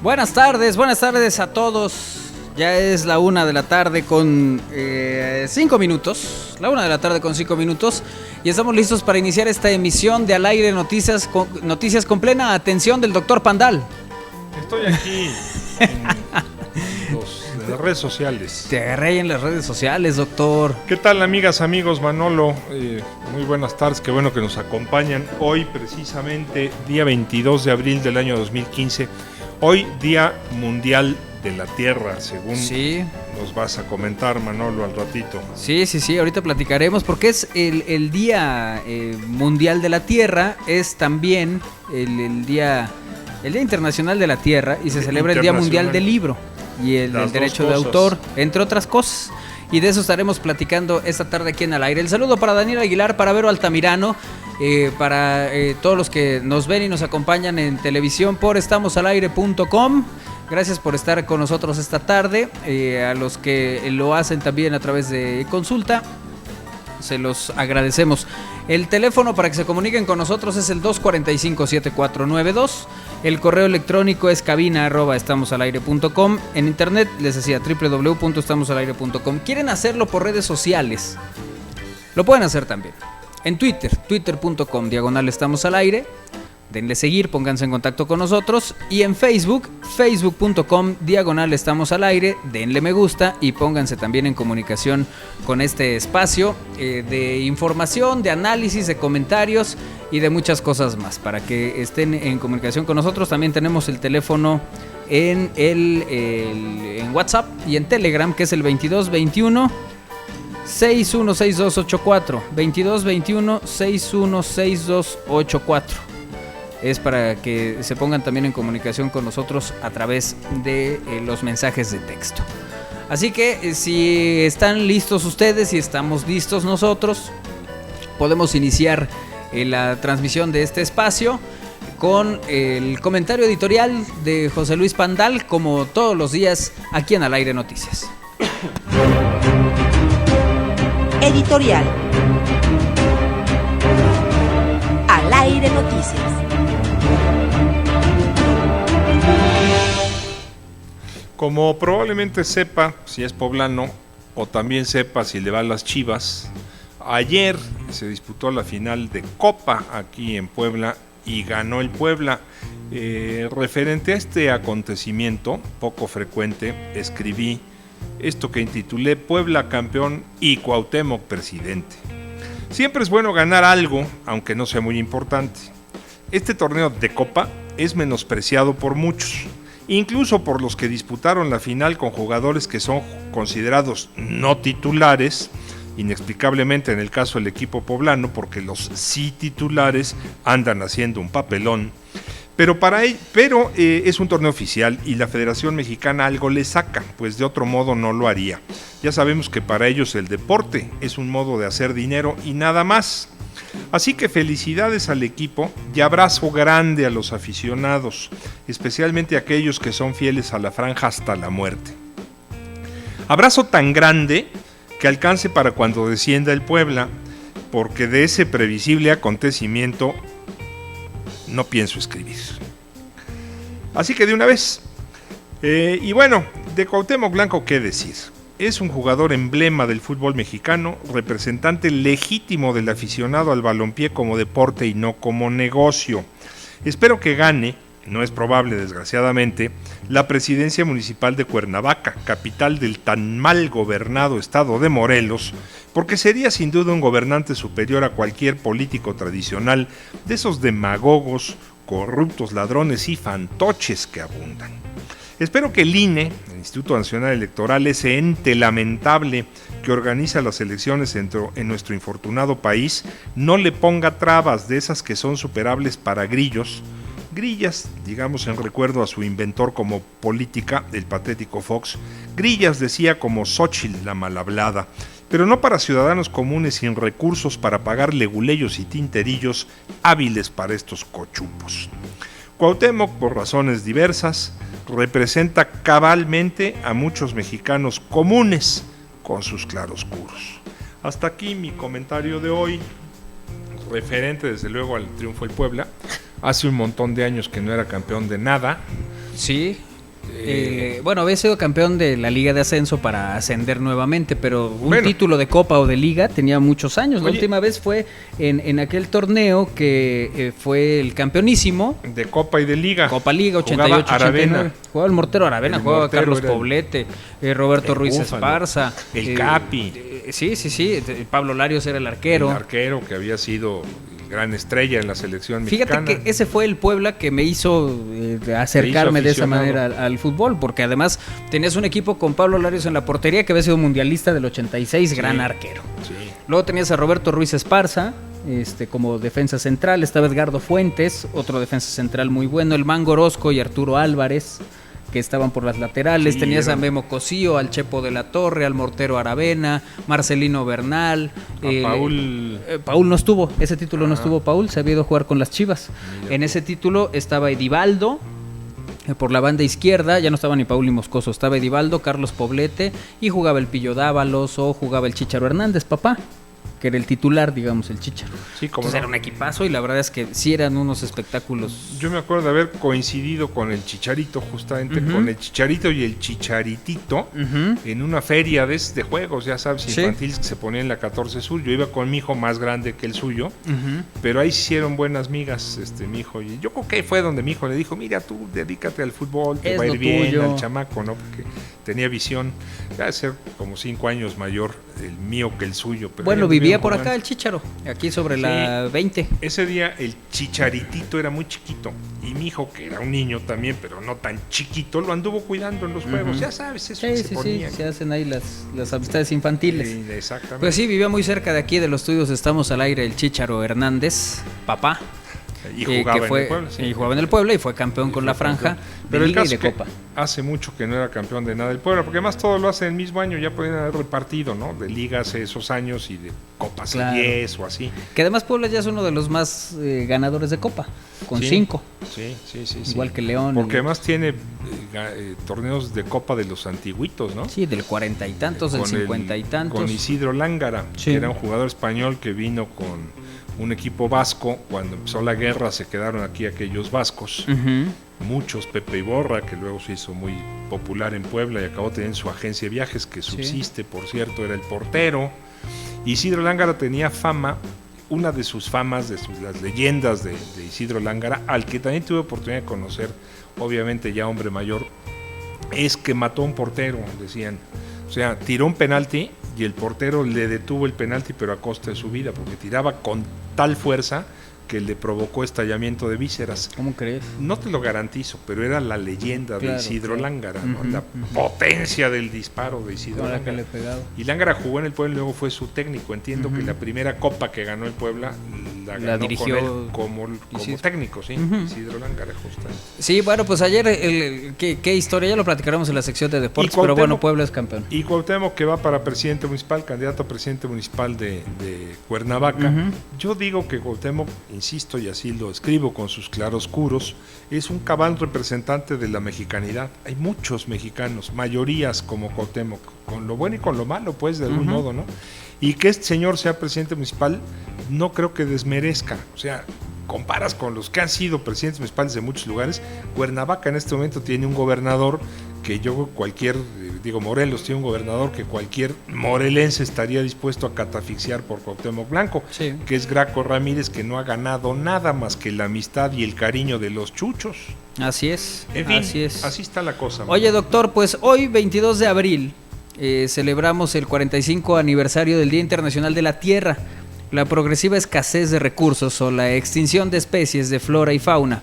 Buenas tardes a todos. Ya es la 1 de la tarde con 5 minutos. La 1 de la tarde con 5 minutos. Y estamos listos para iniciar esta emisión de Al Aire Noticias con plena atención del doctor Pandal. Estoy aquí en las redes sociales. Te agarré en las redes sociales, doctor. ¿Qué tal, amigas, amigos? Manolo, muy buenas tardes, qué bueno que nos acompañan. Hoy, precisamente, día 22 de abril del año 2015. Hoy, Día Mundial de la Tierra, según nos vas a comentar, Manolo, al ratito. Sí, ahorita platicaremos porque es el Día Mundial de la Tierra, es también el Día Internacional de la Tierra y se celebra el Día Mundial del Libro y el derecho de autor, entre otras cosas. Y de eso estaremos platicando esta tarde aquí en Al Aire. El saludo para Daniel Aguilar, para Vero Altamirano, para todos los que nos ven y nos acompañan en televisión por estamosalaire.com. Gracias por estar con nosotros esta tarde. A los que lo hacen también a través de consulta, se los agradecemos. El teléfono para que se comuniquen con nosotros es el 245-7492. El correo electrónico es cabina@estamosalaire.com. En internet, les decía, www.estamosalaire.com. ¿Quieren hacerlo por redes sociales? Lo pueden hacer también. En Twitter, twitter.com/estamosalaire. Denle seguir, pónganse en contacto con nosotros. Y en Facebook, facebook.com/estamosalaire. Denle me gusta y pónganse también en comunicación con este espacio de información, de análisis, de comentarios y de muchas cosas más. Para que estén en comunicación con nosotros, también tenemos el teléfono en WhatsApp y en Telegram, que es el 2221 616284. 2221 616284. Es para que se pongan también en comunicación con nosotros a través de los mensajes de texto. Así que si están listos ustedes y estamos listos nosotros, podemos iniciar la transmisión de este espacio con el comentario editorial de José Luis Pandal, como todos los días aquí en Al Aire Noticias. Editorial. Al Aire Noticias. Como probablemente sepa si es poblano o también sepa si le va a las Chivas, ayer se disputó la final de Copa aquí en Puebla y ganó el Puebla. Referente a este acontecimiento poco frecuente, escribí esto que intitulé Puebla campeón y Cuauhtémoc presidente. Siempre es bueno ganar algo, aunque no sea muy importante. Este torneo de Copa es menospreciado por muchos, incluso por los que disputaron la final con jugadores que son considerados no titulares, inexplicablemente en el caso del equipo poblano, porque los sí titulares andan haciendo un papelón. Pero es un torneo oficial y la Federación Mexicana algo le saca, pues de otro modo no lo haría. Ya sabemos que para ellos el deporte es un modo de hacer dinero y nada más. Así que felicidades al equipo y abrazo grande a los aficionados, especialmente a aquellos que son fieles a la franja hasta la muerte. Abrazo tan grande que alcance para cuando descienda el Puebla, porque de ese previsible acontecimiento no pienso escribir. Así que de una vez. Y bueno, de Cuauhtémoc Blanco, ¿qué decir? Es un jugador emblema del fútbol mexicano, representante legítimo del aficionado al balompié como deporte y no como negocio. Espero que gane, no es probable desgraciadamente, la presidencia municipal de Cuernavaca, capital del tan mal gobernado estado de Morelos, porque sería sin duda un gobernante superior a cualquier político tradicional de esos demagogos, corruptos, ladrones y fantoches que abundan. Espero que el INE, el Instituto Nacional Electoral, ese ente lamentable que organiza las elecciones en nuestro infortunado país, no le ponga trabas de esas que son superables para grillas, digamos en recuerdo a su inventor como política, el patético Fox, grillas decía como Xóchitl la malhablada, pero no para ciudadanos comunes sin recursos para pagar leguleyos y tinterillos hábiles para estos cochupos. Cuauhtémoc, por razones diversas, representa cabalmente a muchos mexicanos comunes con sus claroscuros. Hasta aquí mi comentario de hoy, referente desde luego al triunfo del Puebla. Hace un montón de años que no era campeón de nada. Sí. Bueno, había sido campeón de la Liga de Ascenso para ascender nuevamente, pero un Bueno. título de Copa o de Liga tenía muchos años. La Oye. última vez fue en aquel torneo que fue el campeonísimo, De Copa y de Liga. Copa Liga Jugaba 88-89. Aravena. Jugaba el Mortero Aravena, El jugaba Mortero Carlos era el- Poblete, Roberto el Ruiz Búfalo, Esparza. el Capi. Sí, Pablo Larios era el arquero. El arquero que había sido gran estrella en la selección Fíjate mexicana. que ese fue el Puebla que me hizo acercarme de esa aficionado. manera al fútbol, porque además tenías un equipo con Pablo Larios en la portería que había sido mundialista del 86, gran arquero. Sí. Luego tenías a Roberto Ruiz Esparza, como defensa central, estaba Edgardo Fuentes, otro defensa central muy bueno, el Mango Orozco y Arturo Álvarez, que estaban por las laterales. Sí, Tenías a eran- Memo Cosío, al Chepo de la Torre, al Mortero Aravena, Marcelino Bernal. A Paul. Paul no estuvo, ese título no estuvo Paul, se había ido a jugar con las Chivas. Mira En tú. ese título estaba Edivaldo, por la banda izquierda, ya no estaba ni Paul ni Moscoso, estaba Edivaldo, Carlos Poblete, y jugaba el Pillo Dávalos o jugaba el Chícharo Hernández, papá, que era el titular, digamos, el Chícharo. Sí, como Entonces era un equipazo y la verdad es que sí eran unos espectáculos. Yo me acuerdo de haber coincidido con el Chicharito, justamente, Ujú. con el Chicharito y el Chicharitito, Ujú. en una feria de juegos, ya sabes, Sí. infantiles que se ponía en la 14 Sur. Yo iba con mi hijo más grande que el suyo, Ujú. pero ahí se hicieron buenas migas, mi hijo. Y yo creo que fue donde mi hijo le dijo, mira, tú dedícate al fútbol, te Es va a lo ir bien tuyo. al chamaco, ¿no? Porque tenía visión, ya de ser como 5 años mayor el mío que el suyo. Pero Bueno, ellos vivía vivieron por jugando. acá el Chícharo, aquí sobre Sí. la 20. Ese día el Chicharitito era muy chiquito y mi hijo, que era un niño también, pero no tan chiquito, lo anduvo cuidando en los juegos. Ujú. Ya sabes, eso Sí, que sí, se sí, ponía. se hacen ahí las amistades infantiles. Sí, exactamente. Pues sí, vivía muy cerca de aquí, de los estudios Estamos al Aire, el Chícharo Hernández, papá. Y que jugaba fue, en el Puebla. Sí. y jugaba en el Puebla y fue campeón Y con fue la franja campeón. de Pero el Liga y caso de es que Copa. hace mucho que no era campeón de nada del Puebla, porque además todo lo hace el mismo año, ya podían haber repartido, ¿no? De Liga hace esos años y de Copa hace Claro. 10 o así. Que además Puebla ya es uno de los más ganadores de Copa, con Sí. 5. Sí. Igual que León. Porque además tiene torneos de Copa de los antiguitos, ¿no? Sí, del 40 y tantos, del Con 50 y tantos. Con Isidro Lángara, Sí. que era un jugador español que vino con un equipo vasco. Cuando empezó la guerra se quedaron aquí aquellos vascos, Ujú. muchos, Pepe Iborra, que luego se hizo muy popular en Puebla y acabó teniendo su agencia de viajes, que subsiste, por cierto, era el portero. Isidro Lángara tenía fama, una de sus famas, las leyendas de Isidro Lángara, al que también tuve oportunidad de conocer, obviamente ya hombre mayor, es que mató a un portero, decían. O sea, tiró un penalti y el portero le detuvo el penalti, pero a costa de su vida, porque tiraba con tal fuerza que le provocó estallamiento de vísceras. ¿Cómo crees? No te lo garantizo, pero era la leyenda Claro, de Isidro claro. Lángara, ¿no? Ujú, La ujú. potencia del disparo de Isidro Ahora que Lángara. le he pegado. Y Lángara jugó en el Puebla y luego fue su técnico. Entiendo Ujú. que la primera copa que ganó el Puebla la La ganó dirigió con él como Isidro. técnico, sí. Ujú. Isidro Lángara, justamente. Sí, bueno, pues ayer, ¿qué historia? Ya lo platicaremos en la sección de deportes, Y Cuauhtémoc- pero bueno, Puebla es campeón. Y Cuauhtémoc, que va para presidente municipal, candidato a presidente municipal de Cuernavaca. Ujú. Yo digo que Cuauhtémoc, insisto, y así lo escribo con sus claroscuros, es un cabal representante de la mexicanidad. Hay muchos mexicanos, mayorías como Cuauhtémoc, con lo bueno y con lo malo, pues, de algún Ujú. modo, ¿no? Y que este señor sea presidente municipal, no creo que desmerezca. O sea, comparas con los que han sido presidentes municipales de muchos lugares, Cuernavaca en este momento tiene un gobernador que yo Morelos tiene un gobernador que cualquier morelense estaría dispuesto a catafixiar por Cuauhtémoc Blanco, Sí. que es Graco Ramírez, que no ha ganado nada más que la amistad y el cariño de los chuchos. Así es, En fin, así es. así está la cosa. Oye, doctor, pues hoy, 22 de abril, celebramos el 45 aniversario del Día Internacional de la Tierra, la progresiva escasez de recursos o la extinción de especies de flora y fauna.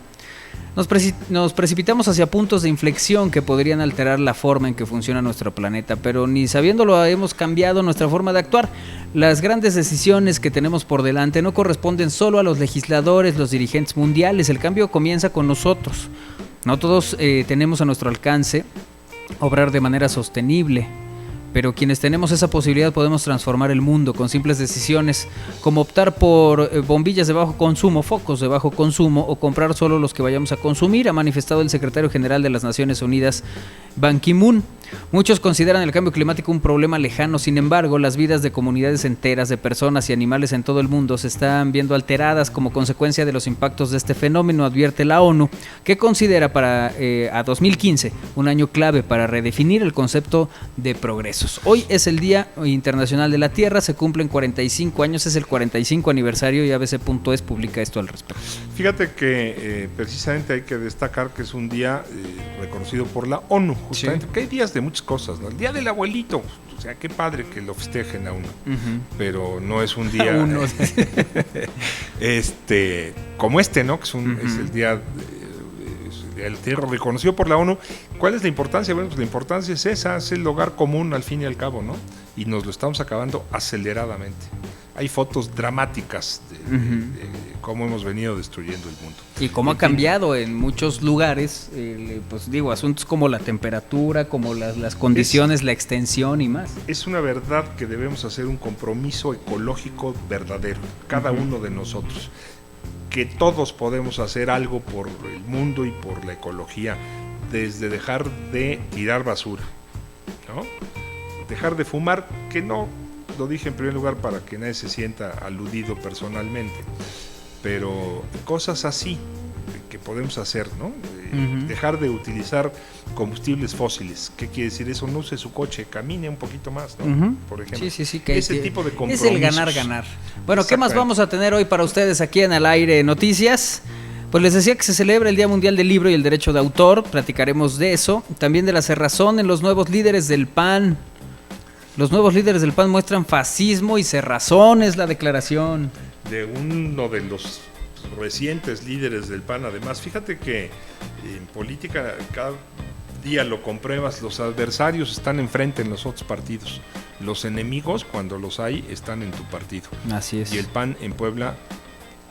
Nos precipitamos hacia puntos de inflexión que podrían alterar la forma en que funciona nuestro planeta, pero ni sabiéndolo hemos cambiado nuestra forma de actuar. Las grandes decisiones que tenemos por delante no corresponden solo a los legisladores, los dirigentes mundiales, el cambio comienza con nosotros. No todos tenemos a nuestro alcance obrar de manera sostenible. pero quienes tenemos esa posibilidad podemos transformar el mundo con simples decisiones, como optar por bombillas de bajo consumo, focos de bajo consumo, o comprar solo los que vayamos a consumir, ha manifestado el secretario general de las Naciones Unidas, Ban Ki-moon. Muchos consideran el cambio climático un problema lejano, sin embargo, las vidas de comunidades enteras de personas y animales en todo el mundo se están viendo alteradas como consecuencia de los impactos de este fenómeno, advierte la ONU, que considera a 2015 un año clave para redefinir el concepto de progresos. Hoy es el Día Internacional de la Tierra, se cumplen 45 años, es el 45 aniversario y ABC.es publica esto al respecto. Fíjate que precisamente hay que destacar que es un día reconocido por la ONU, justamente, sí. Que hay días de muchas cosas, ¿no? El día del abuelito, o sea, qué padre que lo festejen a uno, pero no es un día como ¿no? Que es el día del tierra reconocido por la ONU. ¿Cuál es la importancia? Bueno, pues la importancia es esa, es el hogar común al fin y al cabo, ¿no? Y nos lo estamos acabando aceleradamente. Hay fotos dramáticas de cómo hemos venido destruyendo el mundo. Y cómo ha cambiado en muchos lugares, pues digo, asuntos como la temperatura, como las condiciones, la extensión y más. Es una verdad que debemos hacer un compromiso ecológico verdadero, cada uno de nosotros. Que todos podemos hacer algo por el mundo y por la ecología, desde dejar de tirar basura, ¿no? Dejar de fumar, que no lo dije en primer lugar para que nadie se sienta aludido personalmente, pero cosas así que podemos hacer, ¿no? Dejar de utilizar combustibles fósiles. ¿Qué quiere decir eso? No use su coche, camine un poquito más, ¿no? Por ejemplo. Sí, que ese tipo de compromisos. Es el ganar. Bueno, ¿qué más vamos a tener hoy para ustedes aquí en Al Aire Noticias? Pues les decía que se celebra el Día Mundial del Libro y el Derecho de Autor, platicaremos de eso, también de la cerrazón en los nuevos líderes del PAN. Los nuevos líderes del PAN muestran fascismo y cerrazón, es la declaración. De uno de los recientes líderes del PAN, además, fíjate que en política cada día lo compruebas, los adversarios están enfrente en los otros partidos, los enemigos, cuando los hay, están en tu partido. Así es. Y el PAN en Puebla,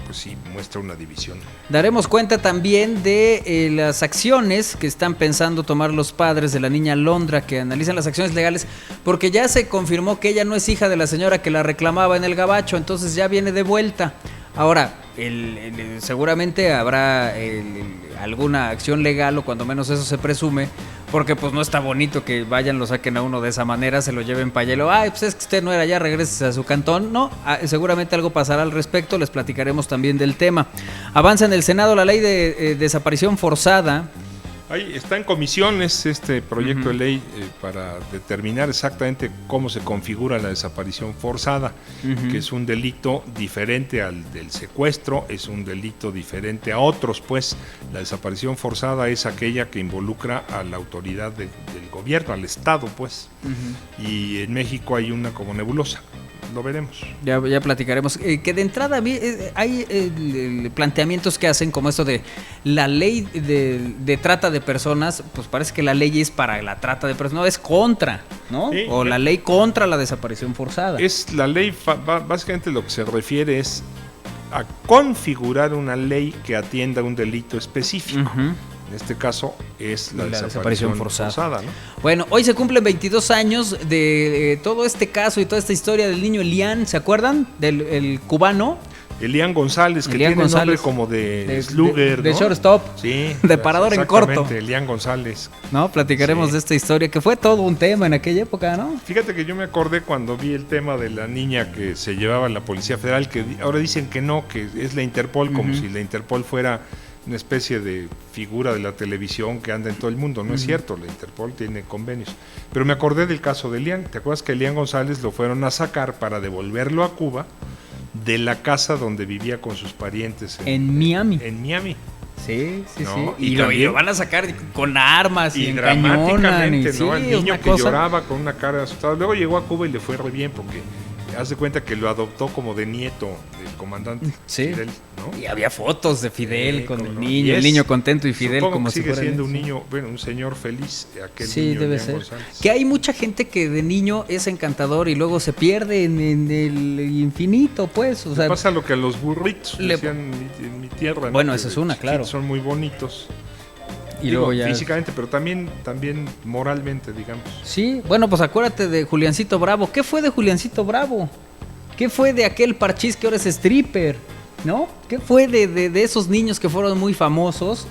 pues sí, muestra una división. Daremos cuenta también de las acciones que están pensando tomar los padres de la niña Londra, que analizan las acciones legales, porque ya se confirmó que ella no es hija de la señora que la reclamaba en el Gabacho, entonces ya viene de vuelta. Ahora, seguramente habrá alguna acción legal, o cuando menos eso se presume, porque pues no está bonito que vayan, lo saquen a uno de esa manera, se lo lleven para allá, ay, pues es que usted no era allá, regrese a su cantón. No, seguramente algo pasará al respecto, les platicaremos también del tema. Avanza en el Senado la ley de desaparición forzada. Ahí está en comisiones este proyecto de ley para determinar exactamente cómo se configura la desaparición forzada, que es un delito diferente al del secuestro, es un delito diferente a otros, pues la desaparición forzada es aquella que involucra a la autoridad del gobierno, al Estado, pues, y en México hay una como nebulosa. Lo veremos. Ya platicaremos. Que de entrada hay planteamientos que hacen como esto de la ley de trata de personas, pues parece que la ley es para la trata de personas, no, es contra, ¿no? Sí, o la ley contra la desaparición forzada. Es la ley, básicamente lo que se refiere es a configurar una ley que atienda un delito específico. En este caso es la desaparición forzada, ¿no? Bueno, hoy se cumplen 22 años de todo este caso y toda esta historia del niño Elian, ¿se acuerdan? Del cubano. Elian González, que tiene nombre como de slugger, de ¿no? Shortstop, sí, de parador en corto. Elian González. No, platicaremos de esta historia, que fue todo un tema en aquella época, ¿no? Fíjate que yo me acordé cuando vi el tema de la niña que se llevaba la Policía Federal, que ahora dicen que no, que es la Interpol, como si la Interpol fuera una especie de figura de la televisión que anda en todo el mundo. No es cierto, la Interpol tiene convenios. Pero me acordé del caso de Elian. ¿Te acuerdas que Elian González lo fueron a sacar para devolverlo a Cuba de la casa donde vivía con sus parientes en Miami? En Miami. Sí. Y lo van a sacar con armas y dramáticamente, ¿no? El niño que lloraba con una cara asustada. Luego llegó a Cuba y le fue re bien porque haz de cuenta que lo adoptó como de nieto del comandante Fidel, ¿no? Y había fotos de Fidel con el niño, el niño contento y Fidel como si fuera. Sigue siendo un niño, bueno, un señor feliz, aquel niño. Sí, debe ser. González. Que hay mucha gente que de niño es encantador y luego se pierde en el infinito, pues. O sea, pasa lo que a los burritos decían en mi tierra. Bueno, ¿no? esa es una, claro. Son muy bonitos. Y luego ya... Físicamente, pero también moralmente, digamos. Sí, bueno, pues acuérdate de Juliancito Bravo. ¿Qué fue de Juliancito Bravo? ¿Qué fue de aquel Parchís que ahora es stripper? ¿No? ¿Qué fue de esos niños que fueron muy famosos?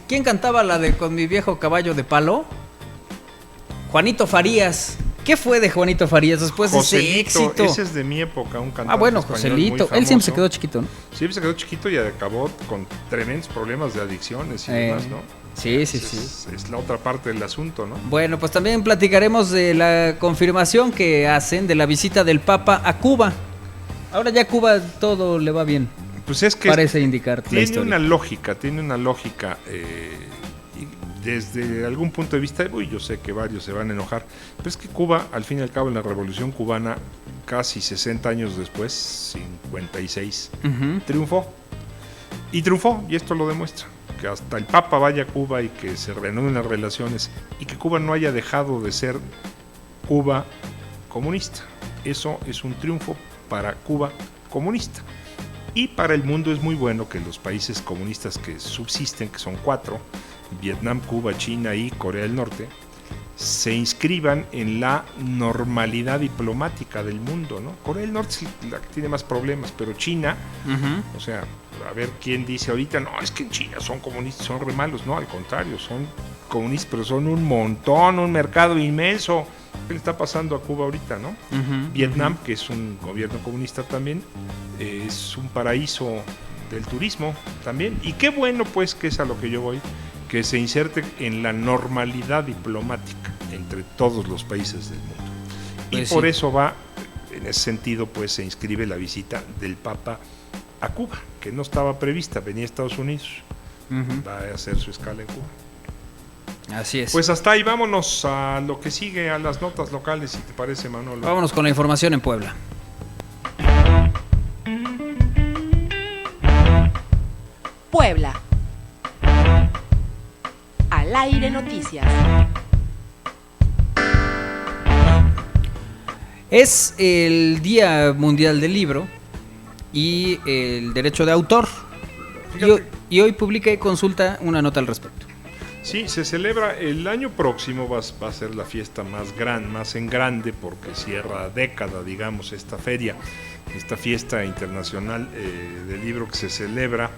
¿Quién cantaba la de Con mi viejo caballo de palo? Juanito Farías. ¿Qué fue de Juanito Farías después de ese éxito? Ese es de mi época, un cantante bueno, español Joselito. muy famoso. Él siempre se quedó chiquito, ¿no? Siempre se quedó chiquito y acabó con tremendos problemas de adicciones y demás, ¿no? Sí. Es la otra parte del asunto, ¿no? Bueno, pues también platicaremos de la confirmación que hacen de la visita del Papa a Cuba. Ahora ya Cuba todo le va bien. Pues es que parece indicar la tiene historia. tiene una lógica desde algún punto de vista. Yo sé que varios se van a enojar, pero es que Cuba, al fin y al cabo, en la Revolución Cubana, casi 60 años después, 56, triunfó. Y triunfó, y esto lo demuestra. Que hasta el Papa vaya a Cuba y que se reanuden las relaciones y que Cuba no haya dejado de ser Cuba comunista. Eso es un triunfo para Cuba comunista. Y para el mundo es muy bueno que los países comunistas que subsisten, que son 4, Vietnam, Cuba, China y Corea del Norte, se inscriban en la normalidad diplomática del mundo, ¿no? Corea del Norte es la que tiene más problemas, pero China, o sea, a ver quién dice ahorita, no, es que en China son comunistas, son re malos. No, al contrario, son comunistas, pero son un montón, un mercado inmenso. ¿Qué le está pasando a Cuba ahorita, no? Vietnam, que es un gobierno comunista también, es un paraíso del turismo también. Y qué bueno, pues, que es a lo que yo voy, que se inserte en la normalidad diplomática entre todos los países del mundo. Pues y por eso va, en ese sentido, pues se inscribe la visita del Papa a Cuba, que no estaba prevista, venía a Estados Unidos, va a hacer su escala en Cuba. Así es. Pues hasta ahí, vámonos a lo que sigue, a las notas locales, si te parece, Manolo. Vámonos con la información en Puebla. Puebla. Al aire noticias. Es el Día Mundial del Libro y el derecho de autor. Y hoy publica y consulta una nota al respecto. Sí, se celebra el año próximo, va a ser la fiesta más en grande, porque cierra década, digamos, esta feria, esta fiesta internacional del libro que se celebra.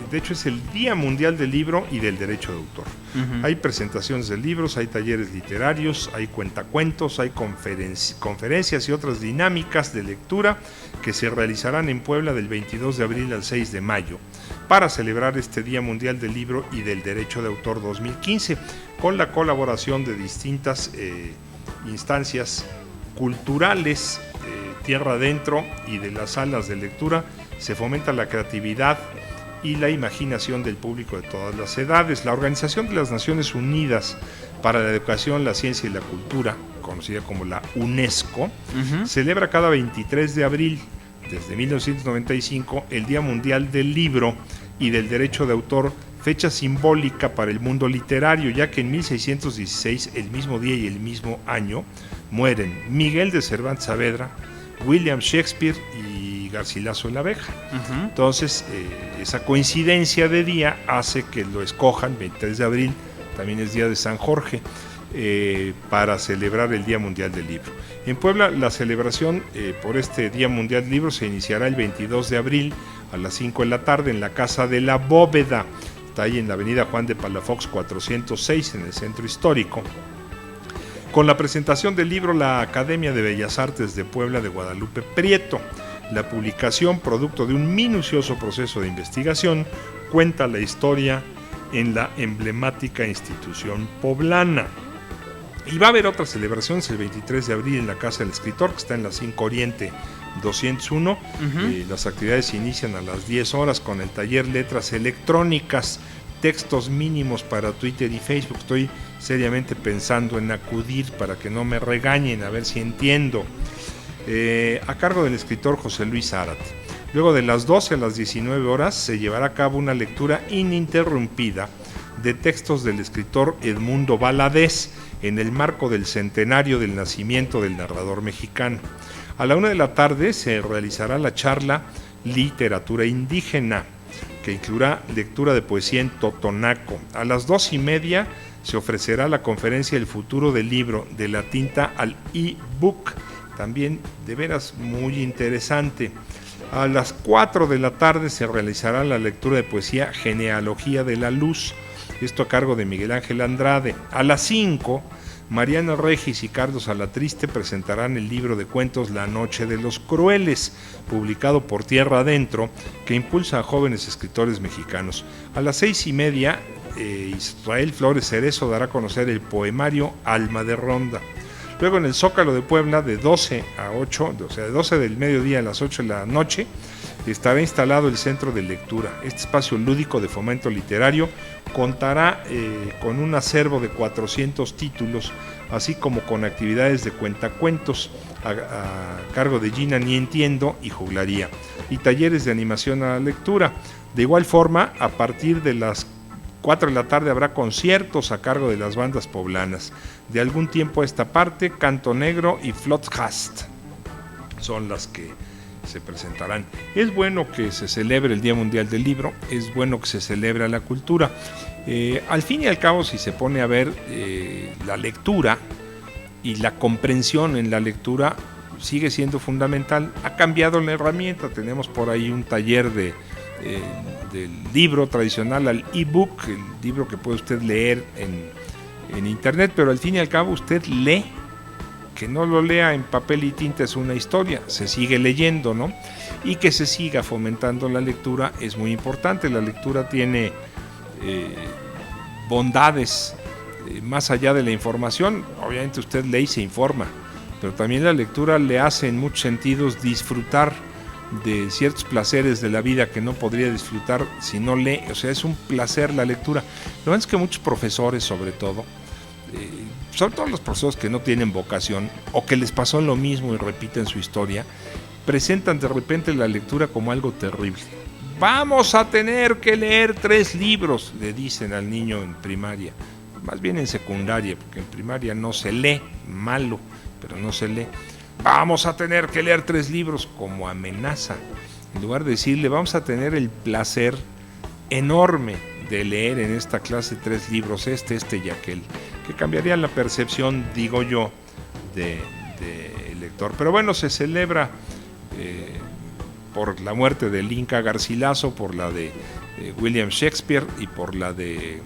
De hecho, es el Día Mundial del Libro y del Derecho de Autor. Hay presentaciones de libros, hay talleres literarios, hay cuentacuentos, hay conferencias y otras dinámicas de lectura que se realizarán en Puebla del 22 de abril al 6 de mayo para celebrar este Día Mundial del Libro y del Derecho de Autor 2015, con la colaboración de distintas instancias culturales, tierra adentro, y de las salas de lectura. Se fomenta la creatividad y la imaginación del público de todas las edades. La Organización de las Naciones Unidas para la Educación, la Ciencia y la Cultura, conocida como la UNESCO, celebra cada 23 de abril, desde 1995, el Día Mundial del Libro y del Derecho de Autor, fecha simbólica para el mundo literario, ya que en 1616, el mismo día y el mismo año, mueren Miguel de Cervantes Saavedra, William Shakespeare y Garcilaso de la Vega. Entonces, esa coincidencia de día hace que lo escojan, 23 de abril, también es día de San Jorge, para celebrar el Día Mundial del Libro. En Puebla, la celebración por este Día Mundial del Libro se iniciará el 22 de abril a las 5 de la tarde en la Casa de la Bóveda. Está ahí en la avenida Juan de Palafox 406, en el centro histórico, con la presentación del libro La Academia de Bellas Artes de Puebla de Guadalupe Prieto. La publicación, producto de un minucioso proceso de investigación, cuenta la historia en la emblemática institución poblana. Y va a haber otras celebraciones el 23 de abril en la Casa del Escritor, que está en la 5 Oriente 201. Las actividades inician a las 10 horas con el taller Letras Electrónicas, textos mínimos para Twitter y Facebook. Estoy seriamente pensando en acudir para que no me regañen, a ver si entiendo. A cargo del escritor José Luis Zárate. Luego de las 12 a las 19 horas se llevará a cabo una lectura ininterrumpida de textos del escritor Edmundo Valadez en el marco del centenario del nacimiento del narrador mexicano. A la 1 de la tarde se realizará la charla Literatura Indígena. que incluirá lectura de poesía en totonaco. A las 2:30 se ofrecerá la conferencia El futuro del libro, de la tinta al e-book, también de veras muy interesante. A las 4 de la tarde se realizará la lectura de poesía Genealogía de la Luz, esto a cargo de Miguel Ángel Andrade. A las 5, Mariana Regis y Carlos Alatriste presentarán el libro de cuentos La Noche de los Crueles, publicado por Tierra Adentro, que impulsa a jóvenes escritores mexicanos. A las 6:30, Israel Flores Cerezo dará a conocer el poemario Alma de Ronda. Luego en el Zócalo de Puebla, de 12 a 8, o sea, de 12 del mediodía a las 8 de la noche, estará instalado el Centro de Lectura. Este espacio lúdico de fomento literario contará con un acervo de 400 títulos, así como con actividades de cuentacuentos a cargo de Gina Ni Entiendo y Juglaría, y talleres de animación a la lectura. De igual forma, a partir de las 4 de la tarde habrá conciertos a cargo de las bandas poblanas. De algún tiempo a esta parte, Canto Negro y Flothast son las que se presentarán. Es bueno que se celebre el Día Mundial del Libro, es bueno que se celebre la cultura. Al fin y al cabo, si se pone a ver la lectura y la comprensión en la lectura, sigue siendo fundamental. Ha cambiado la herramienta, tenemos por ahí un taller del libro tradicional al ebook, el libro que puede usted leer en internet, pero al fin y al cabo usted lee. Que no lo lea en papel y tinta es una historia, se sigue leyendo, ¿no? Y que se siga fomentando la lectura es muy importante. La lectura tiene bondades más allá de la información. Obviamente usted lee y se informa, pero también la lectura le hace en muchos sentidos disfrutar de ciertos placeres de la vida que no podría disfrutar si no lee. O sea, es un placer la lectura. Lo que es que muchos profesores, sobre todo los profesores que no tienen vocación o que les pasó lo mismo y repiten su historia, presentan de repente la lectura como algo terrible. Vamos a tener que leer 3 libros, le dicen al niño en primaria, más bien en secundaria, porque en primaria no se lee, malo, pero no se lee. Vamos a tener que leer 3 libros, como amenaza, en lugar de decirle vamos a tener el placer enorme de leer en esta clase 3 libros, este y aquel, que cambiaría la percepción, digo yo, de lector. Pero bueno, se celebra por la muerte del Inca Garcilaso, por la de William Shakespeare y por la de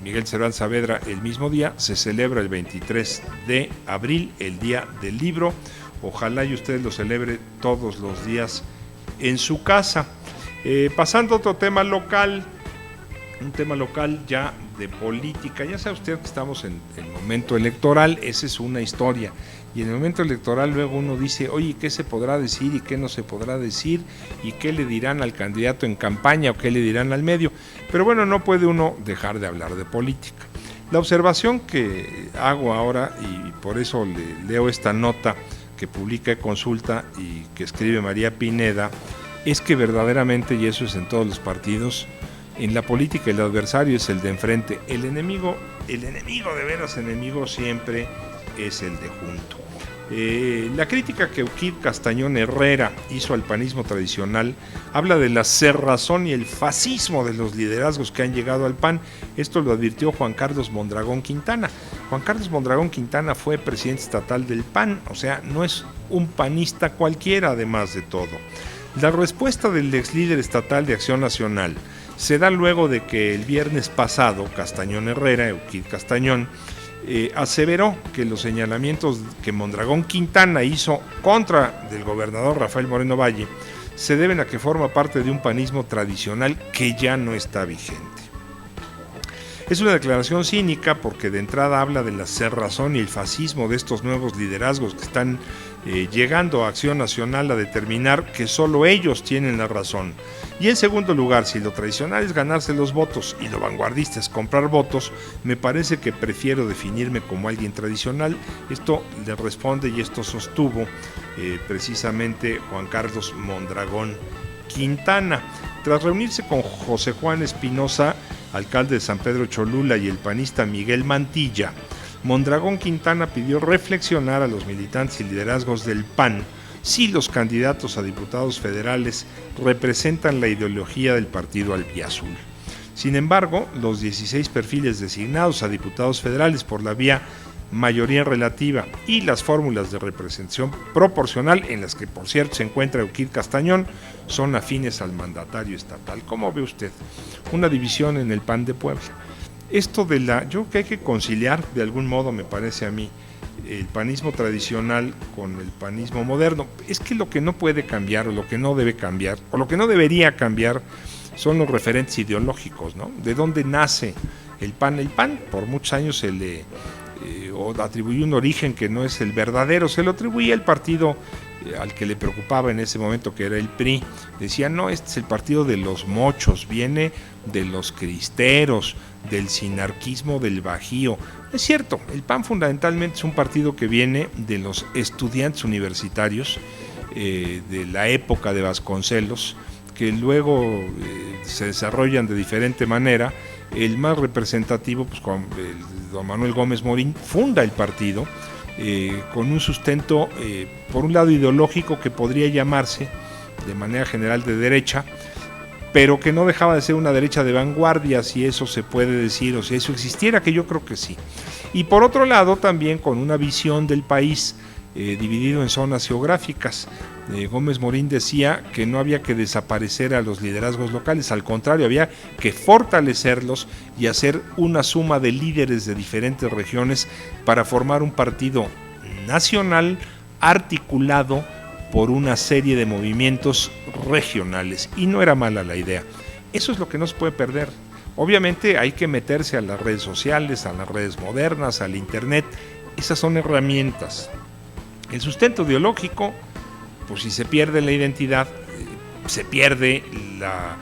Miguel Cervantes Saavedra el mismo día. Se celebra el 23 de abril, el Día del Libro. Ojalá y usted lo celebre todos los días en su casa. Pasando a otro tema local, un tema local ya de política. Ya sabe usted que estamos en el momento electoral, esa es una historia. Y en el momento electoral luego uno dice, oye, ¿qué se podrá decir y qué no se podrá decir? ¿Y qué le dirán al candidato en campaña o qué le dirán al medio? Pero bueno, no puede uno dejar de hablar de política. La observación que hago ahora, y por eso le leo esta nota que publica Consulta y que escribe María Pineda, es que verdaderamente, y eso es en todos los partidos, en la política el adversario es el de enfrente. El enemigo de veras enemigo siempre es el de junto. La crítica que Euquid Castañón Herrera hizo al panismo tradicional habla de la cerrazón y el fascismo de los liderazgos que han llegado al PAN. Esto lo advirtió Juan Carlos Mondragón Quintana. Juan Carlos Mondragón Quintana fue presidente estatal del PAN, o sea, no es un panista cualquiera, además de todo. La respuesta del ex líder estatal de Acción Nacional se da luego de que el viernes pasado Castañón Herrera, Euquid Castañón, aseveró que los señalamientos que Mondragón Quintana hizo contra del gobernador Rafael Moreno Valle se deben a que forma parte de un panismo tradicional que ya no está vigente. Es una declaración cínica porque de entrada habla de la cerrazón y el fascismo de estos nuevos liderazgos que están llegando a Acción Nacional a determinar que solo ellos tienen la razón. Y en segundo lugar, si lo tradicional es ganarse los votos y lo vanguardista es comprar votos, me parece que prefiero definirme como alguien tradicional. Esto le responde y esto sostuvo precisamente Juan Carlos Mondragón Quintana. Tras reunirse con José Juan Espinosa, alcalde de San Pedro Cholula, y el panista Miguel Mantilla, Mondragón Quintana pidió reflexionar a los militantes y liderazgos del PAN si los candidatos a diputados federales representan la ideología del partido albiazul. Sin embargo, los 16 perfiles designados a diputados federales por la vía mayoría relativa y las fórmulas de representación proporcional, en las que por cierto se encuentra Euquid Castañón, son afines al mandatario estatal. ¿Cómo ve usted? Una división en el PAN de Puebla. Esto yo creo que hay que conciliar de algún modo, me parece a mí, el panismo tradicional con el panismo moderno. Es que lo que no puede cambiar, o lo que no debe cambiar, o lo que no debería cambiar, son los referentes ideológicos, ¿no? ¿De dónde nace el PAN? El PAN por muchos años se le atribuyó un origen que no es el verdadero, se lo atribuía el partido al que le preocupaba en ese momento, que era el PRI. Decía, no, este es el partido de los mochos, viene de los cristeros, del sinarquismo del Bajío. Es cierto, el PAN fundamentalmente es un partido que viene de los estudiantes universitarios de la época de Vasconcelos, que luego se desarrollan de diferente manera. El más representativo, pues don Manuel Gómez Morín funda el partido con un sustento, por un lado ideológico, que podría llamarse de manera general de derecha, pero que no dejaba de ser una derecha de vanguardia, si eso se puede decir, o si eso existiera, que yo creo que sí. Y por otro lado también con una visión del país dividido en zonas geográficas. Gómez Morín decía que no había que desaparecer a los liderazgos locales, al contrario, había que fortalecerlos y hacer una suma de líderes de diferentes regiones para formar un partido nacional articulado por una serie de movimientos regionales, y no era mala la idea. Eso es lo que no se puede perder. Obviamente hay que meterse a las redes sociales, a las redes modernas, al internet. Esas son herramientas. El sustento ideológico, pues si se pierde la identidad, se pierde la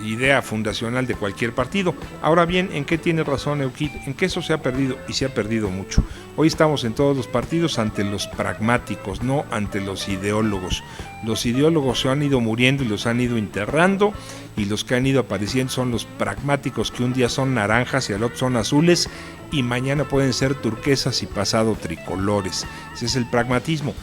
idea fundacional de cualquier partido. Ahora bien, ¿en qué tiene razón Euquid? En que eso se ha perdido, y se ha perdido mucho. Hoy estamos en todos los partidos ante los pragmáticos, no ante los ideólogos. Los ideólogos se han ido muriendo y los han ido enterrando, y los que han ido apareciendo son los pragmáticos, que un día son naranjas y al otro son azules, y mañana pueden ser turquesas y pasado tricolores. Ese es el pragmatismo.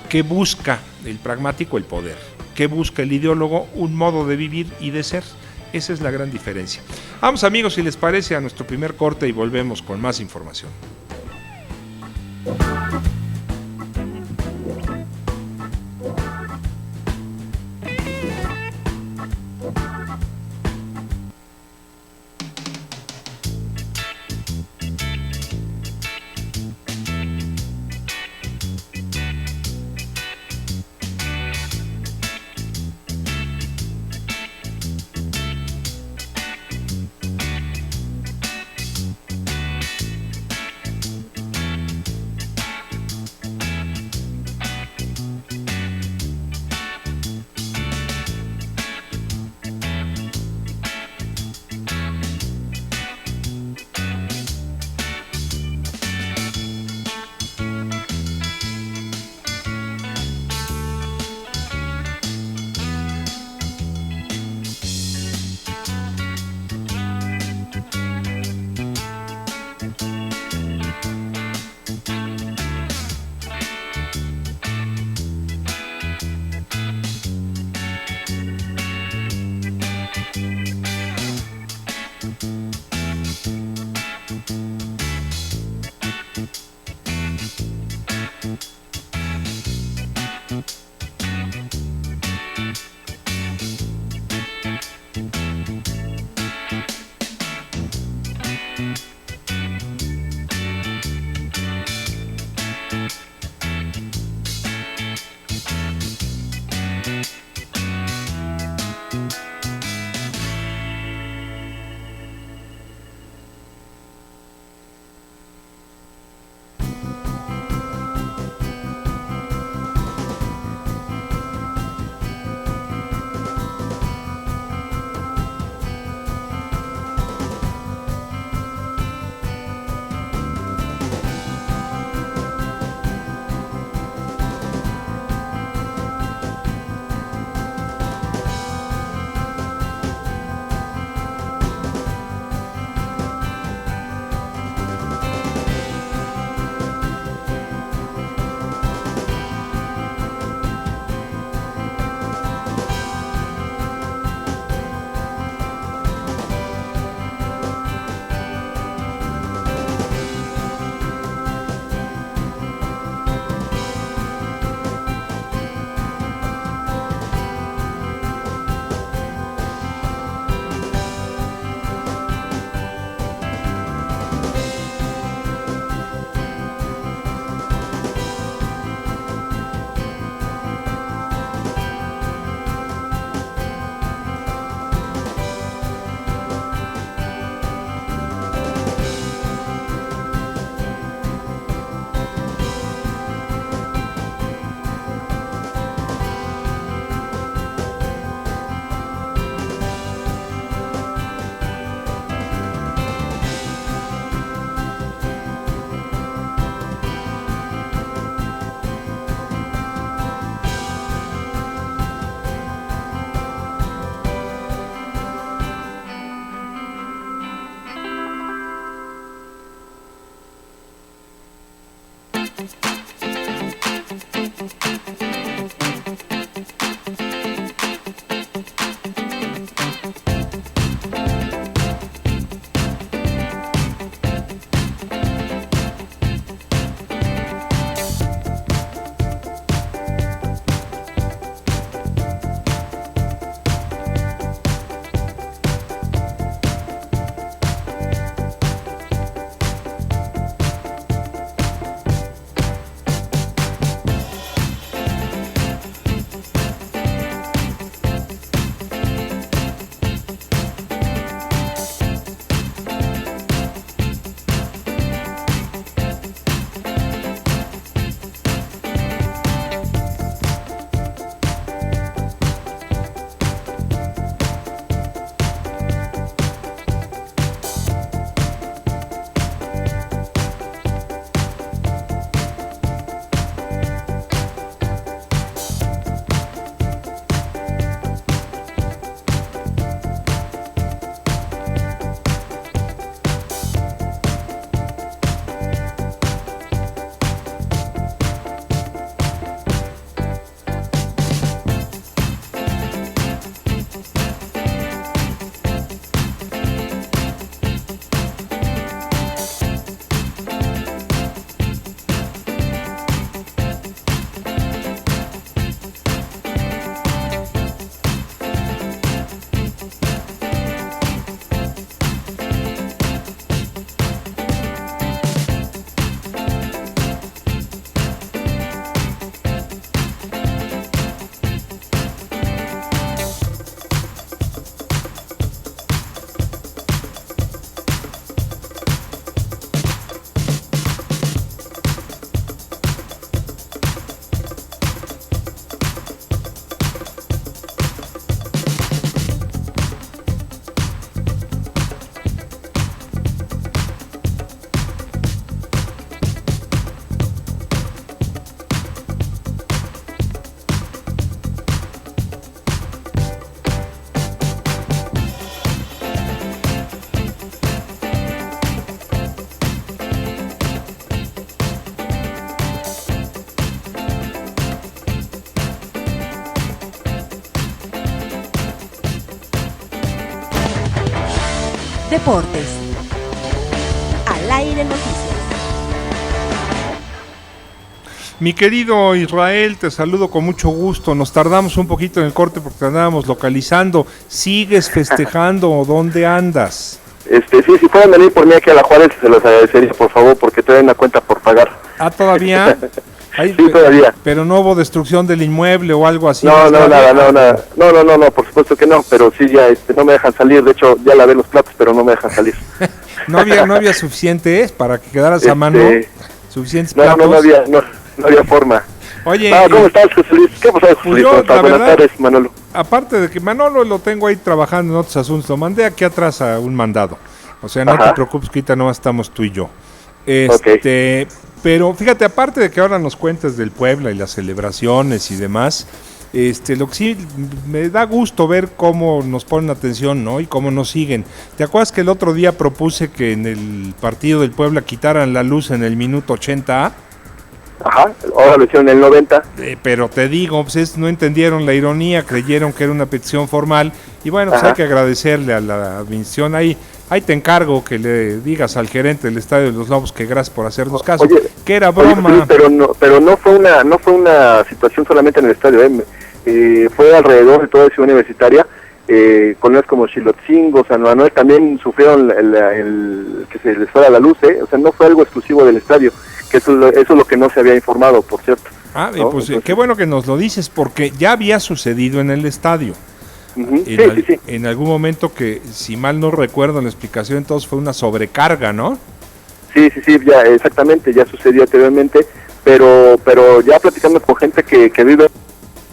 ¿Qué busca el pragmático? El poder. ¿Qué busca el ideólogo? Un modo de vivir y de ser. Esa es la gran diferencia. Vamos, amigos, si les parece, a nuestro primer corte y volvemos con más información. Deportes. Al aire noticias. Mi querido Israel, te saludo con mucho gusto. Nos tardamos un poquito en el corte porque te andábamos localizando. ¿Sigues festejando o dónde andas? Sí, si pueden venir por mí aquí a La Juárez, se los agradecería, por favor, porque traen una cuenta por pagar. Ah, ¿todavía? Sí, todavía. Pero no hubo destrucción del inmueble o algo así. No, nada. No, por supuesto que no, pero sí ya no me dejan salir. De hecho, ya lavé los platos, pero no me dejan salir. no había suficientes para que quedaras a mano, suficientes no, platos. No había forma. Oye, ¿cómo estás, José Luis? ¿Qué pasa, José Luis? Buenas tardes, Manolo. Aparte de que Manolo lo tengo ahí trabajando en otros asuntos, lo mandé aquí atrás a un mandado. O sea, no te preocupes que ahorita no estamos tú y yo. Pero fíjate, aparte de que ahora nos cuentes del Puebla y las celebraciones y demás, lo que sí me da gusto ver cómo nos ponen atención, ¿no? Y cómo nos siguen. ¿Te acuerdas que el otro día propuse que en el partido del Puebla quitaran la luz en el minuto 80A? Ajá, ahora lo hicieron en el 90. Pero te digo, pues no entendieron la ironía, creyeron que era una petición formal. Y bueno, pues hay que agradecerle a la administración ahí. Ahí te encargo que le digas al gerente del Estadio de los Lobos que gracias por hacernos caso. Oye, que era broma. Oye, pero no fue una situación solamente en el estadio, fue alrededor de toda la ciudad universitaria. Colonias como Xilotzingo, San Manuel también sufrieron el que se les fuera la luz, o sea, no fue algo exclusivo del estadio, que eso es lo que no se había informado, por cierto. Ah, ¿no? Pues entonces, qué bueno que nos lo dices, porque ya había sucedido en el estadio. Sí. En algún momento que, si mal no recuerdo, la explicación entonces fue una sobrecarga, ¿no? Sí, ya exactamente, ya sucedió anteriormente, pero ya platicando con gente que vive en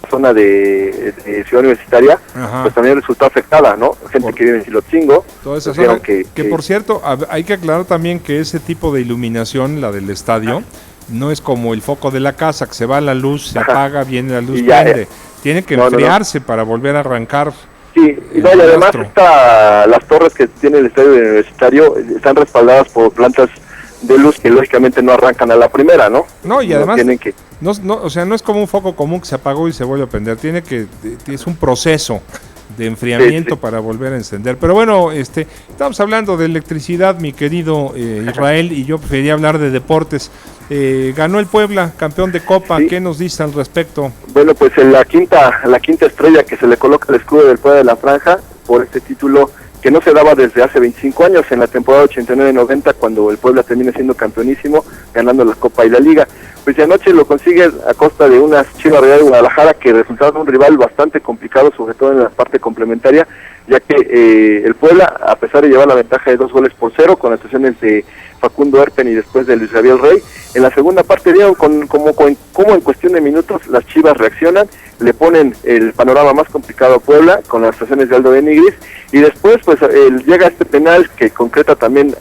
la zona de Ciudad Universitaria, pues también resultó afectada, ¿no? Gente que vive en Xilotzingo. Toda esa zona, que por cierto, hay que aclarar también que ese tipo de iluminación, la del estadio, no es como el foco de la casa, que se va la luz, se apaga, viene la luz, prende. Tiene que enfriarse para volver a arrancar. Sí, y además las torres que tiene el estadio universitario están respaldadas por plantas de luz que lógicamente no arrancan a la primera, ¿no? No, y además tienen que... o sea, no es como un foco común que se apagó y se vuelve a prender, es un proceso de enfriamiento para volver a encender. Pero bueno, estamos hablando de electricidad, mi querido Israel, y yo preferiría hablar de deportes. Ganó el Puebla, campeón de Copa. ¿Qué nos dice al respecto? Bueno, pues en la quinta estrella que se le coloca el escudo del Puebla de la Franja por este título que no se daba desde hace 25 años, en la temporada 89-90, cuando el Puebla termina siendo campeonísimo, ganando la Copa y la Liga. Pues anoche lo consigue a costa de unas Chivas Rayadas de Guadalajara que resultaron un rival bastante complicado, sobre todo en la parte complementaria, ya que el Puebla, a pesar de llevar la ventaja de 2-0 con actuaciones de Facundo Erpen y después de Luis Gabriel Rey, en la segunda parte vieron como en cuestión de minutos las Chivas reaccionan, le ponen el panorama más complicado a Puebla con las actuaciones de Aldo de Nigris, y después pues llega este penal que concreta también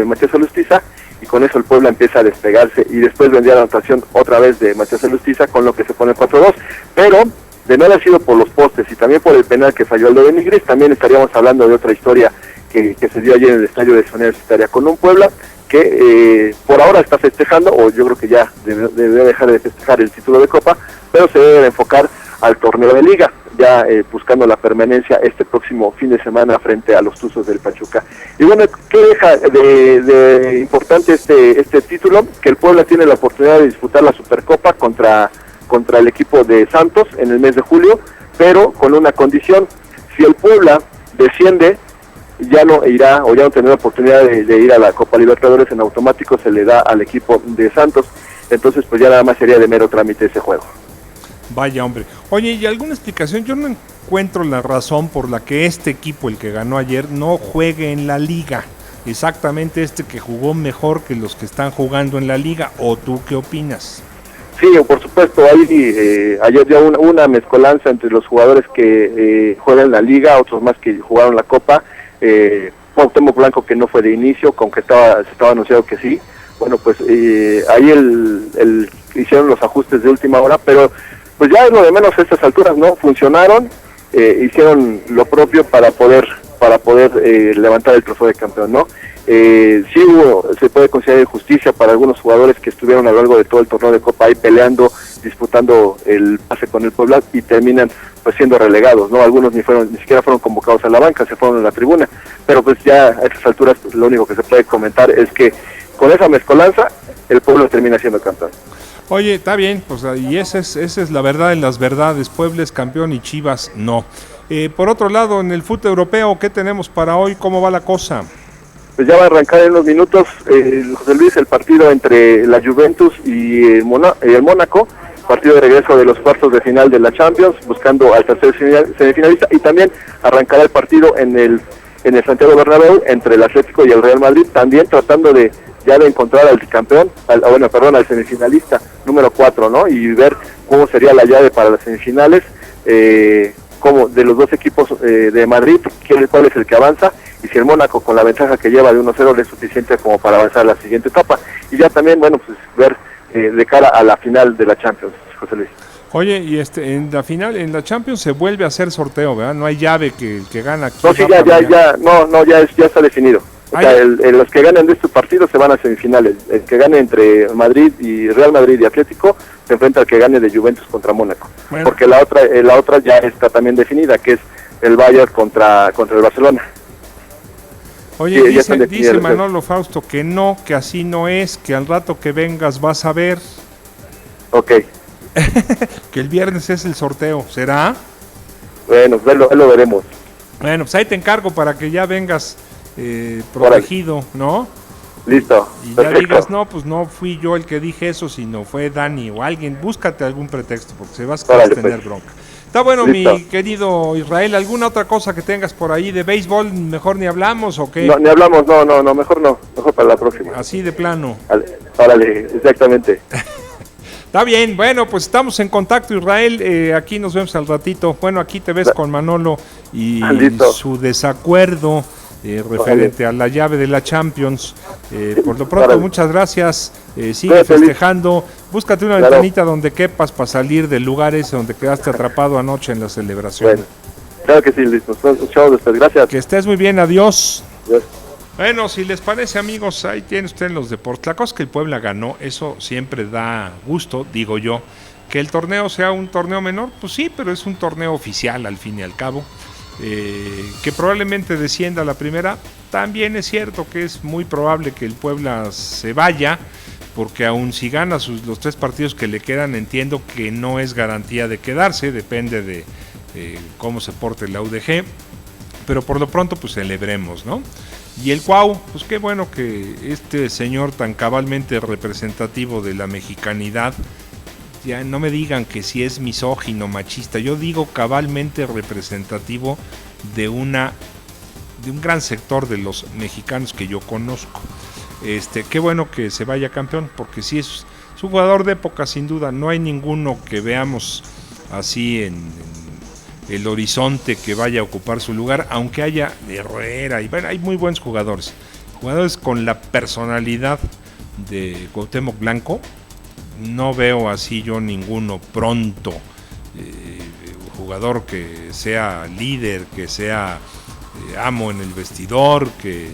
Matías Alustiza, y con eso el Puebla empieza a despegarse, y después vendría la anotación otra vez de Matías Alustiza, con lo que se pone 4-2, pero de no haber sido por los postes y también por el penal que falló Aldo de Nigris, también estaríamos hablando de otra historia que se dio ayer en el estadio de Ciudad Universitaria, con un Puebla que por ahora está festejando, o yo creo que ya debe dejar de festejar el título de Copa, pero se debe enfocar al torneo de Liga, ya buscando la permanencia este próximo fin de semana frente a los Tuzos del Pachuca. Y bueno, ¿qué deja de importante este título? Que el Puebla tiene la oportunidad de disputar la Supercopa contra el equipo de Santos en el mes de julio, pero con una condición: si el Puebla desciende, ya no irá, o ya no tendrá oportunidad de ir a la Copa Libertadores, en automático se le da al equipo de Santos, entonces pues ya nada más sería de mero trámite ese juego. Vaya, hombre. Oye, ¿y alguna explicación? Yo no encuentro la razón por la que este equipo, el que ganó ayer, no juegue en la Liga. Exactamente, que jugó mejor que los que están jugando en la Liga. ¿O tú qué opinas? Sí, por supuesto, ayer ya una mezcolanza entre los jugadores que juegan en la Liga, otros más que jugaron la Copa. Cuauhtémoc Blanco, que no fue de inicio, aunque se estaba anunciado que sí. Bueno, pues ahí hicieron los ajustes de última hora, pero pues ya es lo de menos a estas alturas, ¿no? Funcionaron, hicieron lo propio para poder levantar el trofeo de campeón, ¿no? Sí se puede considerar injusticia para algunos jugadores que estuvieron a lo largo de todo el torneo de Copa ahí peleando, disputando el pase con el Puebla, y terminan pues siendo relegados, ¿no? Algunos ni siquiera fueron convocados a la banca, se fueron a la tribuna, pero pues ya a estas alturas pues, lo único que se puede comentar es que con esa mezcolanza el Puebla termina siendo campeón. Oye, está bien, pues y esa es la verdad en las verdades. Puebla es campeón y Chivas no. Por otro lado, en el fútbol europeo, ¿qué tenemos para hoy? ¿Cómo va la cosa? Pues ya va a arrancar en unos minutos, José Luis, el partido entre la Juventus y el Mónaco, partido de regreso de los cuartos de final de la Champions, buscando al tercer semifinalista, y también arrancará el partido en el Santiago Bernabéu entre el Atlético y el Real Madrid, también tratando de encontrar al campeón, al semifinalista número 4, ¿no? Y ver cómo sería la llave para las semifinales, como de los dos equipos de Madrid, cuál es el que avanza, y si el Mónaco, con la ventaja que lleva de 1-0, le es suficiente como para avanzar a la siguiente etapa. Y ya también, bueno, pues ver de cara a la final de la Champions, José Luis. Oye, y en la final, en la Champions se vuelve a hacer sorteo, ¿verdad? No hay llave que el que gana aquí. No, sí, ya está definido. O sea, los que ganen de este partido se van a semifinales. El que gane entre Madrid y Real Madrid y Atlético se enfrenta al que gane de Juventus contra Mónaco. Bueno. Porque la otra ya está también definida, que es el Bayern contra el Barcelona. Oye, sí, dice Manolo Fausto que así no es, que al rato que vengas vas a ver. Ok. Que el viernes es el sorteo, ¿será? Bueno, lo veremos. Bueno, pues ahí te encargo para que ya vengas protegido, ¿no? Listo. Y perfecto. Ya digas, no, pues no fui yo el que dije eso, sino fue Dani o alguien. Búscate algún pretexto, porque se vas a tener bronca. Está bueno, listo. Mi querido Israel, ¿alguna otra cosa que tengas por ahí de béisbol? ¿Mejor ni hablamos o qué? No, ni hablamos, no, mejor no, mejor para la próxima. Así de plano. Órale, exactamente. Está bien, bueno, pues estamos en contacto, Israel, aquí nos vemos al ratito. Bueno, aquí te ves con Manolo y su desacuerdo referente a la llave de la Champions. Por lo pronto, muchas gracias, sigue festejando, búscate una ventanita donde quepas para salir del lugar ese donde quedaste atrapado anoche en la celebración. Bueno, claro que sí, listo, nos echamos después, gracias. Que estés muy bien, adiós. Adiós. Bueno, si les parece, amigos, ahí tienen ustedes los deportes. La cosa es que el Puebla ganó, eso siempre da gusto, digo yo. Que el torneo sea un torneo menor, pues sí, pero es un torneo oficial al fin y al cabo. Que probablemente descienda a la primera, también es cierto que es muy probable que el Puebla se vaya, porque aun si gana los 3 partidos que le quedan, entiendo que no es garantía de quedarse, depende de cómo se porte la UDG, pero por lo pronto pues celebremos, ¿no? Y el Cuau, pues qué bueno que este señor tan cabalmente representativo de la mexicanidad, ya no me digan que si es misógino, machista, yo digo cabalmente representativo de un gran sector de los mexicanos que yo conozco. Qué bueno que se vaya campeón, porque sí es un jugador de época sin duda, no hay ninguno que veamos así en el horizonte que vaya a ocupar su lugar, aunque haya Herrera, y bueno, hay muy buenos jugadores con la personalidad de Cuauhtémoc Blanco. No veo así yo ninguno pronto, jugador que sea líder, que sea amo en el vestidor, que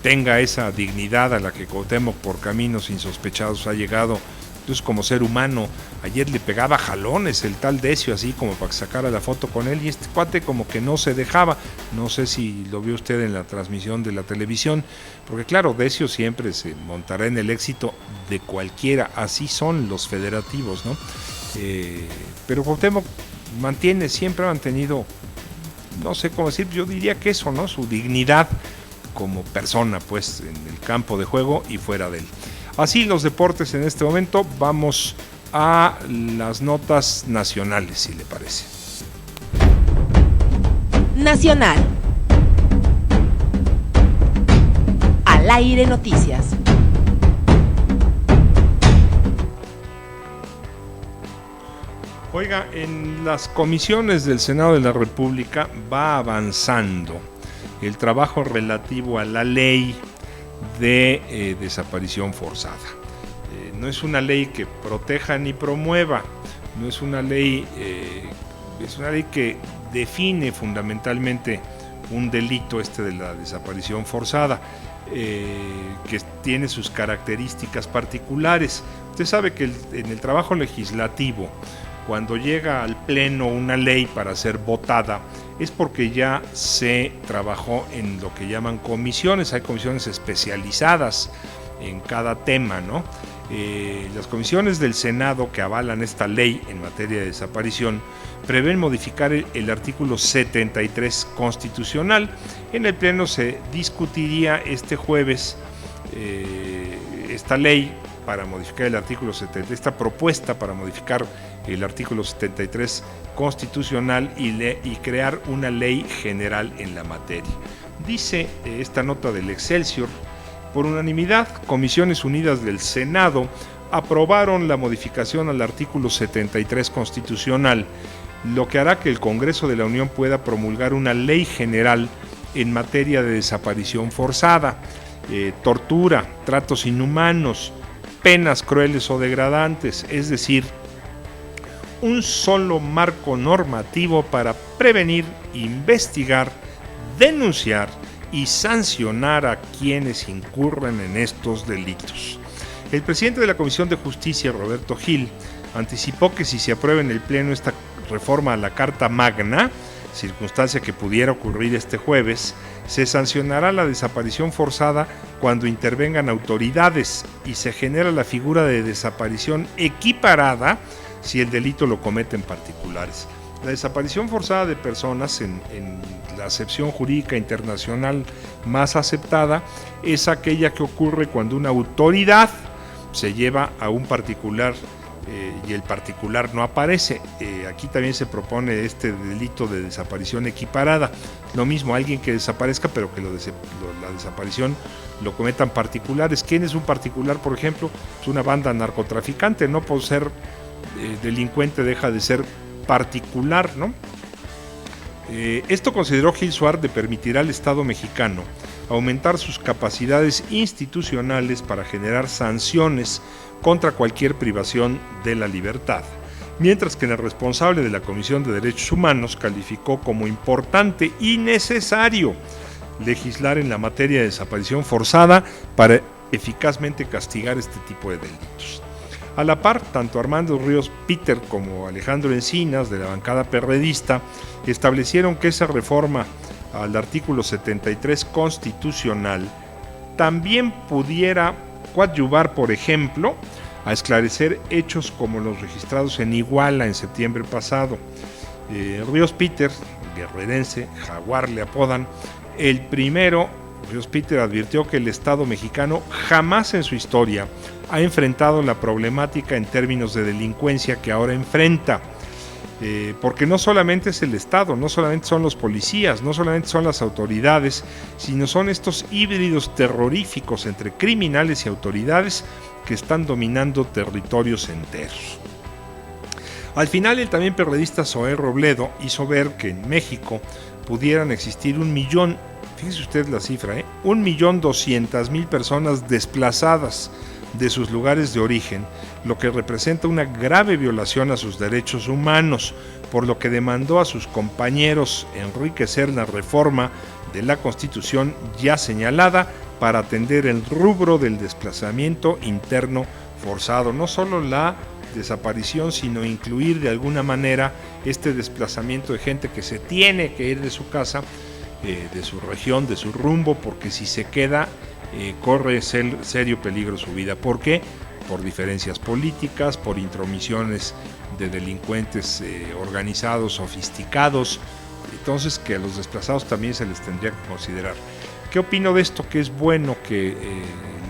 tenga esa dignidad a la que Cuauhtémoc por caminos insospechados ha llegado. Entonces, como ser humano, ayer le pegaba jalones el tal Decio, así como para que sacara la foto con él, y este cuate como que no se dejaba. No sé si lo vio usted en la transmisión de la televisión, porque claro, Decio siempre se montará en el éxito de cualquiera, así son los federativos, ¿no? Pero Cuauhtémoc siempre ha mantenido, no sé cómo decir, yo diría que eso, ¿no? Su dignidad como persona, pues, en el campo de juego y fuera de él. Así los deportes en este momento. Vamos a las notas nacionales, si le parece. Nacional. Al aire noticias. Oiga, en las comisiones del Senado de la República va avanzando el trabajo relativo a la ley de desaparición forzada. No es una ley que proteja ni promueva, no es una ley, es una ley que define fundamentalmente un delito de la desaparición forzada, que tiene sus características particulares. Usted sabe que en el trabajo legislativo, cuando llega al pleno una ley para ser votada, es porque ya se trabajó en lo que llaman comisiones. Hay comisiones especializadas en cada tema, ¿no? Las comisiones del Senado que avalan esta ley en materia de desaparición prevén modificar el artículo 73 constitucional. En el pleno se discutiría este jueves esta ley para modificar el artículo 70, esta propuesta para modificar el artículo 73 constitucional y crear una ley general en la materia. Dice esta nota del Excelsior: por unanimidad, Comisiones Unidas del Senado aprobaron la modificación al artículo 73 constitucional, lo que hará que el Congreso de la Unión pueda promulgar una ley general en materia de desaparición forzada, tortura, tratos inhumanos, penas crueles o degradantes, es decir, un solo marco normativo para prevenir, investigar, denunciar y sancionar a quienes incurran en estos delitos. El presidente de la Comisión de Justicia, Roberto Gil, anticipó que si se aprueba en el Pleno esta reforma a la Carta Magna, circunstancia que pudiera ocurrir este jueves, se sancionará la desaparición forzada cuando intervengan autoridades y se genera la figura de desaparición equiparada si el delito lo cometen particulares. La desaparición forzada de personas, en la acepción jurídica internacional más aceptada, es aquella que ocurre cuando una autoridad se lleva a un particular y el particular no aparece. Aquí también se propone este delito de desaparición equiparada. Lo mismo, alguien que desaparezca, pero que la desaparición lo cometan particulares. ¿Quién es un particular, por ejemplo? Es una banda narcotraficante, no por ser delincuente deja de ser particular, ¿no? Esto, consideró Gil Suárez, permitirá al Estado mexicano aumentar sus capacidades institucionales para generar sanciones contra cualquier privación de la libertad, mientras que el responsable de la Comisión de Derechos Humanos calificó como importante y necesario legislar en la materia de desaparición forzada para eficazmente castigar este tipo de delitos. A la par, tanto Armando Ríos Peter como Alejandro Encinas, de la bancada perredista, establecieron que esa reforma al artículo 73 constitucional también pudiera coadyuvar, por ejemplo, a esclarecer hechos como los registrados en Iguala en septiembre pasado. Ríos Peter, guerrerense, Jaguar le apodan, el primero. Ríos Peter advirtió que el Estado mexicano jamás en su historia ha enfrentado la problemática en términos de delincuencia que ahora enfrenta, porque no solamente es el Estado, no solamente son los policías, no solamente son las autoridades, sino son estos híbridos terroríficos entre criminales y autoridades que están dominando territorios enteros. Al final, el también periodista Zoé Robledo hizo ver que en México pudieran existir 1 millón, fíjese usted la cifra, 1.200.000 personas desplazadas de sus lugares de origen, lo que representa una grave violación a sus derechos humanos, por lo que demandó a sus compañeros enriquecer la reforma de la Constitución ya señalada para atender el rubro del desplazamiento interno forzado, no solo la desaparición, sino incluir de alguna manera este desplazamiento de gente que se tiene que ir de su casa, de su región, de su rumbo, porque si se queda corre serio peligro su vida. ¿Por qué? Por diferencias políticas, por intromisiones de delincuentes organizados, sofisticados, entonces que a los desplazados también se les tendría que considerar. ¿Qué opino de esto? Que es bueno que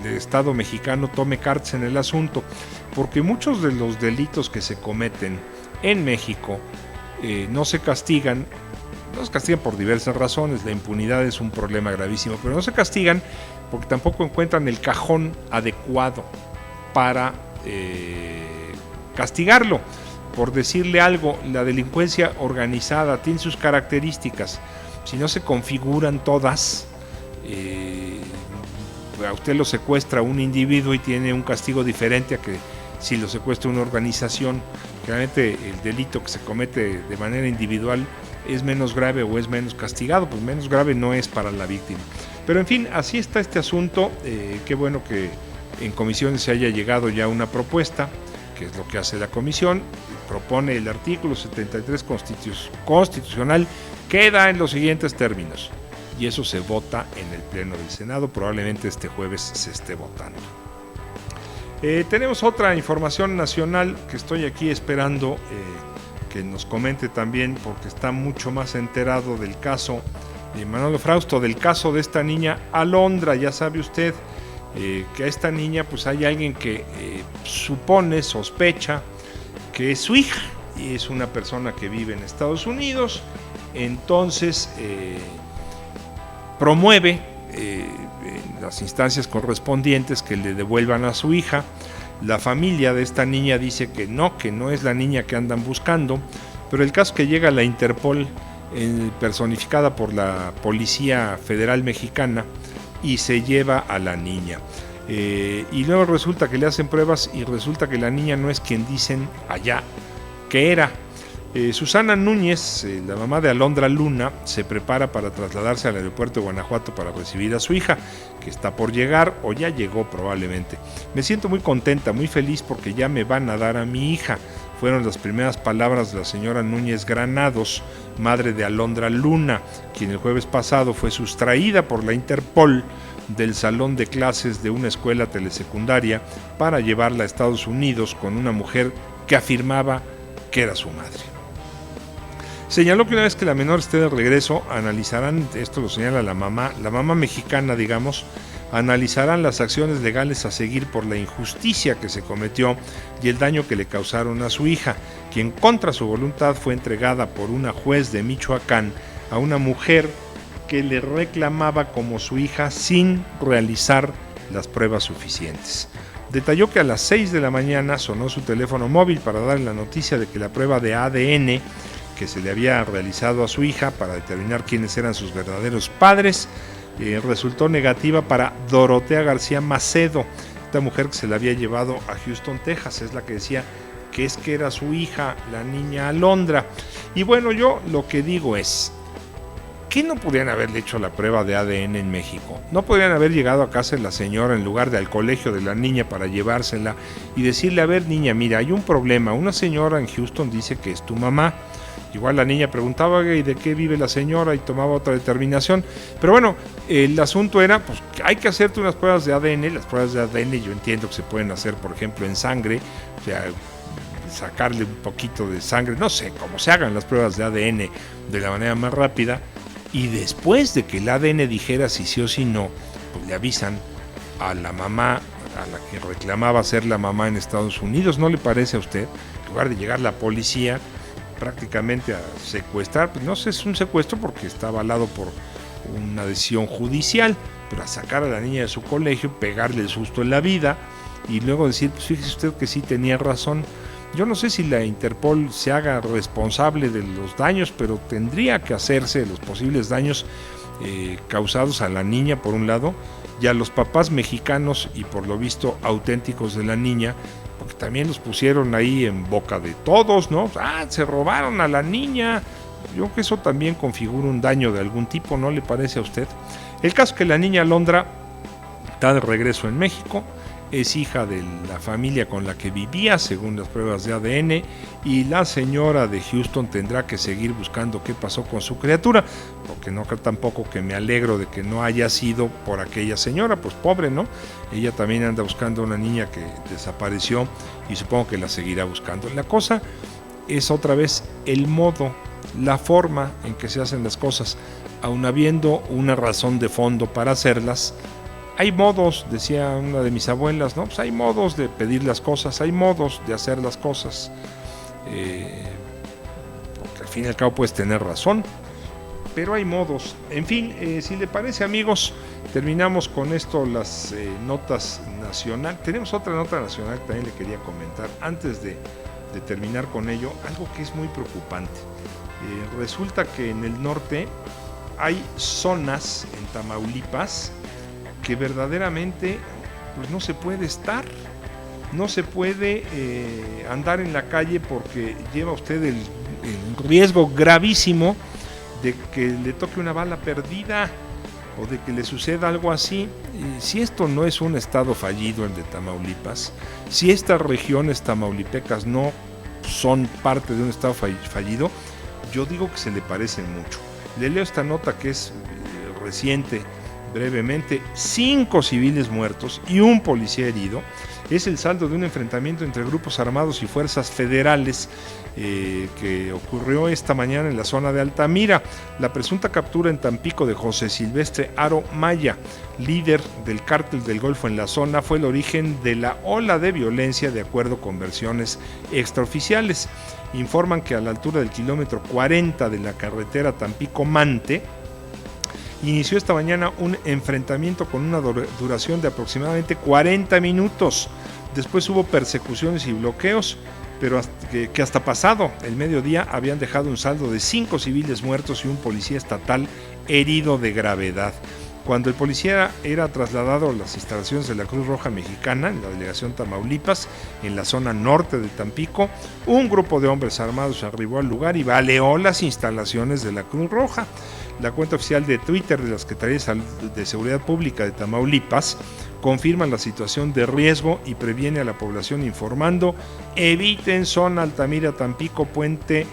el Estado mexicano tome cartas en el asunto, porque muchos de los delitos que se cometen en México no se castigan por diversas razones. La impunidad es un problema gravísimo, pero no se castigan porque tampoco encuentran el cajón adecuado para castigarlo. Por decirle algo, la delincuencia organizada tiene sus características. Si no se configuran todas, a usted lo secuestra un individuo y tiene un castigo diferente a que si lo secuestra una organización. Generalmente el delito que se comete de manera individual es menos grave o es menos castigado, pues menos grave no es para la víctima. Pero en fin, así está este asunto. Qué bueno que en comisiones se haya llegado ya una propuesta, que es lo que hace la comisión. Propone el artículo 73 constitucional, queda en los siguientes términos, y eso se vota en el Pleno del Senado. Probablemente este jueves se esté votando. Tenemos otra información nacional que estoy aquí esperando que nos comente también, porque está mucho más enterado del caso de Manolo Frausto, del caso de esta niña Alondra. Ya sabe usted que a esta niña pues hay alguien que sospecha que es su hija, y es una persona que vive en Estados Unidos. Entonces promueve en las instancias correspondientes que le devuelvan a su hija. La familia de esta niña dice que no es la niña que andan buscando, pero el caso que llega a la Interpol, personificada por la Policía Federal Mexicana, y se lleva a la niña. Y luego resulta que le hacen pruebas y resulta que la niña no es quien dicen allá que era. Susana Núñez, la mamá de Alondra Luna, se prepara para trasladarse al aeropuerto de Guanajuato para recibir a su hija, que está por llegar o ya llegó probablemente. Me siento muy contenta, muy feliz, porque ya me van a dar a mi hija. Fueron las primeras palabras de la señora Núñez Granados, madre de Alondra Luna, quien el jueves pasado fue sustraída por la Interpol del salón de clases de una escuela telesecundaria para llevarla a Estados Unidos con una mujer que afirmaba que era su madre. Señaló que una vez que la menor esté de regreso, analizarán, esto lo señala la mamá mexicana, digamos, analizarán las acciones legales a seguir por la injusticia que se cometió y el daño que le causaron a su hija, quien contra su voluntad fue entregada por una juez de Michoacán a una mujer que le reclamaba como su hija sin realizar las pruebas suficientes. Detalló que a las 6 de la mañana sonó su teléfono móvil para dar la noticia de que la prueba de ADN que se le había realizado a su hija para determinar quiénes eran sus verdaderos padres resultó negativa para Dorotea García Macedo, esta mujer que se la había llevado a Houston, Texas. Es la que decía que era su hija, la niña Alondra. Y bueno, yo lo que digo es, qué no podían haberle hecho la prueba de ADN en México? ¿No podrían haber llegado a casa de la señora en lugar de al colegio de la niña para llevársela y decirle, a ver niña, mira, hay un problema, una señora en Houston dice que es tu mamá? Igual la niña preguntaba, ¿y de qué vive la señora? Y tomaba otra determinación. Pero bueno, el asunto era, pues hay que hacerte unas pruebas de ADN. Las pruebas de ADN yo entiendo que se pueden hacer, por ejemplo, en sangre, o sea, sacarle un poquito de sangre, no sé, cómo se hagan las pruebas de ADN de la manera más rápida. Y después de que el ADN dijera si sí o si no, pues le avisan a la mamá, a la que reclamaba ser la mamá en Estados Unidos. ¿No le parece a usted? En lugar de llegar la policía prácticamente a secuestrar, pues no sé, es un secuestro porque está avalado por una decisión judicial, pero a sacar a la niña de su colegio, pegarle el susto en la vida y luego decir, pues fíjese usted que sí tenía razón. Yo no sé si la Interpol se haga responsable de los daños, pero tendría que hacerse los posibles daños causados a la niña por un lado y a los papás mexicanos y por lo visto auténticos de la niña, porque también los pusieron ahí en boca de todos, ¿no? Se robaron a la niña. Yo creo que eso también configura un daño de algún tipo, ¿no le parece a usted? El caso es que la niña Alondra está de regreso en México, es hija de la familia con la que vivía, según las pruebas de ADN, y la señora de Houston tendrá que seguir buscando qué pasó con su criatura, porque no creo tampoco que me alegro de que no haya sido por aquella señora, pues pobre, ¿no? Ella también anda buscando a una niña que desapareció y supongo que la seguirá buscando. La cosa es otra vez el modo, la forma en que se hacen las cosas, aun habiendo una razón de fondo para hacerlas. Hay modos, decía una de mis abuelas, ¿no? Pues hay modos de pedir las cosas, hay modos de hacer las cosas. Porque al fin y al cabo puedes tener razón, pero hay modos. En fin, si le parece, amigos, terminamos con esto las notas nacionales. Tenemos otra nota nacional que también le quería comentar. Antes de terminar con ello, algo que es muy preocupante. Resulta que en el norte hay zonas en Tamaulipas que verdaderamente pues no se puede estar, no se puede andar en la calle porque lleva usted el riesgo gravísimo de que le toque una bala perdida o de que le suceda algo así. Si esto no es un estado fallido, el de Tamaulipas, si estas regiones tamaulipecas no son parte de un estado fallido, yo digo que se le parecen mucho. Le leo esta nota que es reciente. Brevemente, 5 civiles muertos y un policía herido. Es el saldo de un enfrentamiento entre grupos armados y fuerzas federales que ocurrió esta mañana en la zona de Altamira. La presunta captura en Tampico de José Silvestre Aro Maya, líder del cártel del Golfo en la zona, fue el origen de la ola de violencia, de acuerdo con versiones extraoficiales. Informan que a la altura del kilómetro 40 de la carretera Tampico-Mante, inició esta mañana un enfrentamiento con una duración de aproximadamente 40 minutos. Después hubo persecuciones y bloqueos, pero que hasta pasado el mediodía habían dejado un saldo de 5 civiles muertos y un policía estatal herido de gravedad. Cuando el policía era trasladado a las instalaciones de la Cruz Roja Mexicana, en la delegación Tamaulipas, en la zona norte de Tampico, un grupo de hombres armados arribó al lugar y baleó las instalaciones de la Cruz Roja. La cuenta oficial de Twitter de la Secretaría de Seguridad Pública de Tamaulipas confirma la situación de riesgo y previene a la población informando: eviten zona Altamira, Tampico, Puente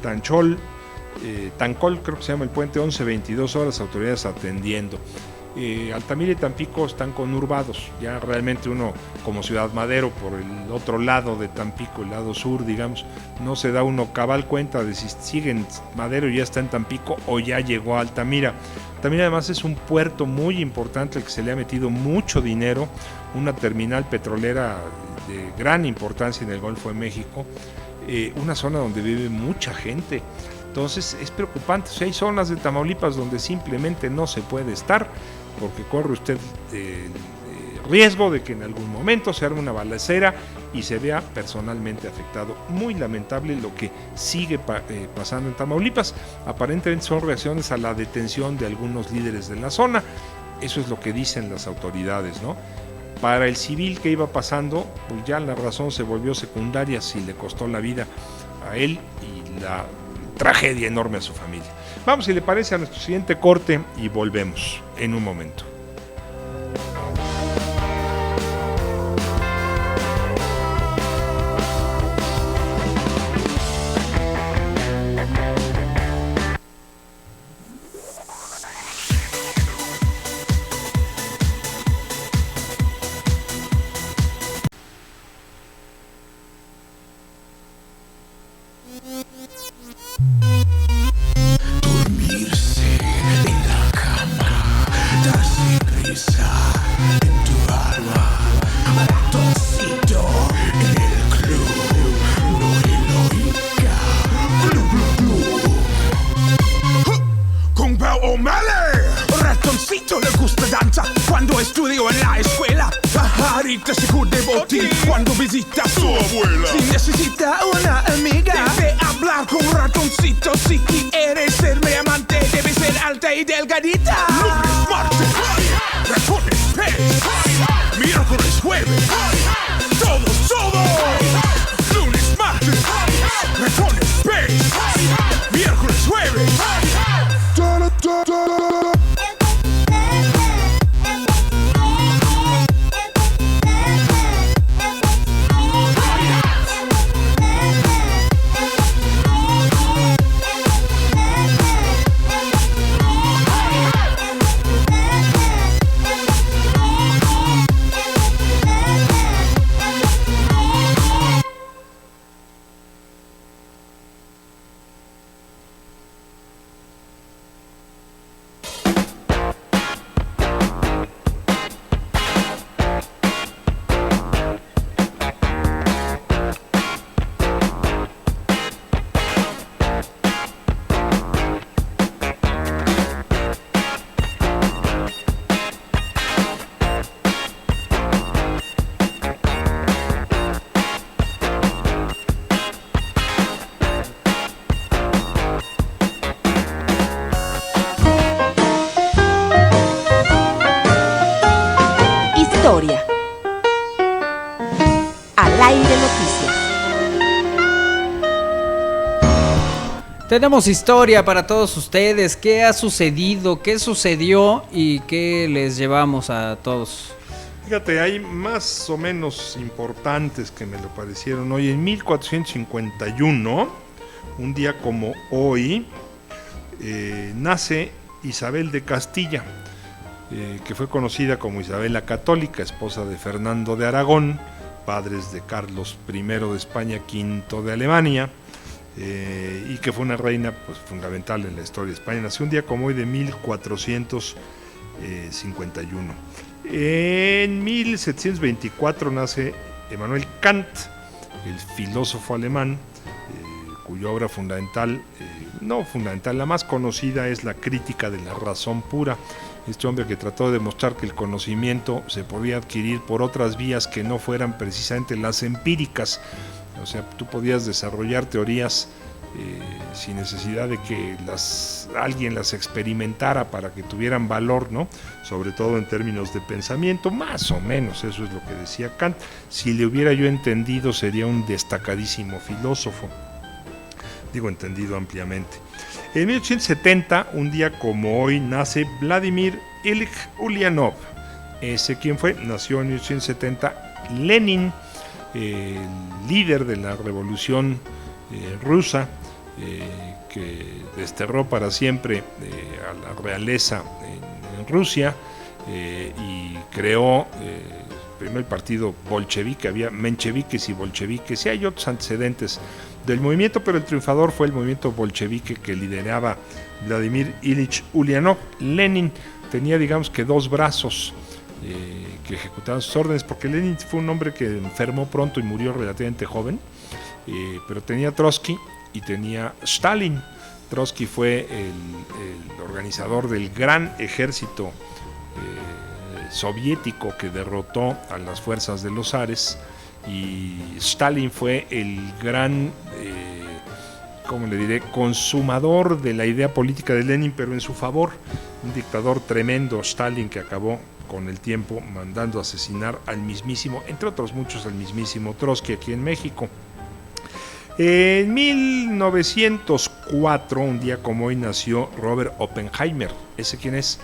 Tancol, creo que se llama el puente, 11-22 horas, autoridades atendiendo. Altamira y Tampico están conurbados, ya realmente uno como Ciudad Madero por el otro lado de Tampico, el lado sur, digamos, no se da uno cabal cuenta de si sigue en Madero y ya está en Tampico o ya llegó a Altamira. Altamira además es un puerto muy importante al que se le ha metido mucho dinero, una terminal petrolera de gran importancia en el Golfo de México, una zona donde vive mucha gente. Entonces es preocupante. O sea, hay zonas de Tamaulipas donde simplemente no se puede estar porque corre usted el riesgo de que en algún momento se arme una balacera y se vea personalmente afectado. Muy lamentable lo que sigue pasando en Tamaulipas. Aparentemente son reacciones a la detención de algunos líderes de la zona. Eso es lo que dicen las autoridades, ¿no? Para el civil que iba pasando, pues ya la razón se volvió secundaria si le costó la vida a él y la tragedia enorme a su familia. Vamos, si le parece, a nuestro siguiente corte y volvemos en un momento. Ratoncito le gusta danza cuando estudio en la escuela. Pajarita se cubre botín cuando visita a su abuela. Si necesita una amiga, debe hablar con Ratoncito. Si quiere ser mi amante, debe ser alta y delgadita. Lunes, martes, ratones, pez. Miércoles, jueves, todo. Lunes, martes, ratones, pez. Miércoles, jueves. Historia. Al aire noticias. Tenemos historia para todos ustedes. ¿Qué ha sucedido? ¿Qué sucedió? ¿Y qué les llevamos a todos? Fíjate, hay más o menos importantes que me lo parecieron hoy. En 1451, un día como hoy, nace Isabel de Castilla, que fue conocida como Isabel la Católica, esposa de Fernando de Aragón, padres de Carlos I de España, V de Alemania, y que fue una reina pues, fundamental en la historia de España. Nació un día como hoy de 1451. En 1724 nace Immanuel Kant, el filósofo alemán, cuya obra fundamental, la más conocida es La crítica de la razón pura. Este hombre que trató de demostrar que el conocimiento se podía adquirir por otras vías que no fueran precisamente las empíricas. O sea, tú podías desarrollar teorías sin necesidad de que alguien las experimentara para que tuvieran valor, ¿no? Sobre todo en términos de pensamiento, más o menos eso es lo que decía Kant. Si le hubiera yo entendido, sería un destacadísimo filósofo. Digo, entendido ampliamente. En 1870, un día como hoy, nace Vladimir Ilich Ulyanov. ¿Ese quién fue? Nació en 1870 Lenin, el líder de la revolución rusa, que desterró para siempre a la realeza en Rusia y creó primero el partido bolchevique. Había mencheviques y bolcheviques, y hay otros antecedentes del movimiento, pero el triunfador fue el movimiento bolchevique que lideraba Vladimir Ilich Ulyanov. Lenin tenía, digamos que, dos brazos que ejecutaban sus órdenes, porque Lenin fue un hombre que enfermó pronto y murió relativamente joven, pero tenía Trotsky y tenía Stalin. Trotsky fue el organizador del gran ejército soviético que derrotó a las fuerzas de los zares, y Stalin fue el gran, consumador de la idea política de Lenin, pero en su favor. Un dictador tremendo, Stalin, que acabó con el tiempo mandando asesinar al mismísimo, entre otros muchos, al mismísimo Trotsky aquí en México. En 1904, un día como hoy, nació Robert Oppenheimer. ¿Ese quién es?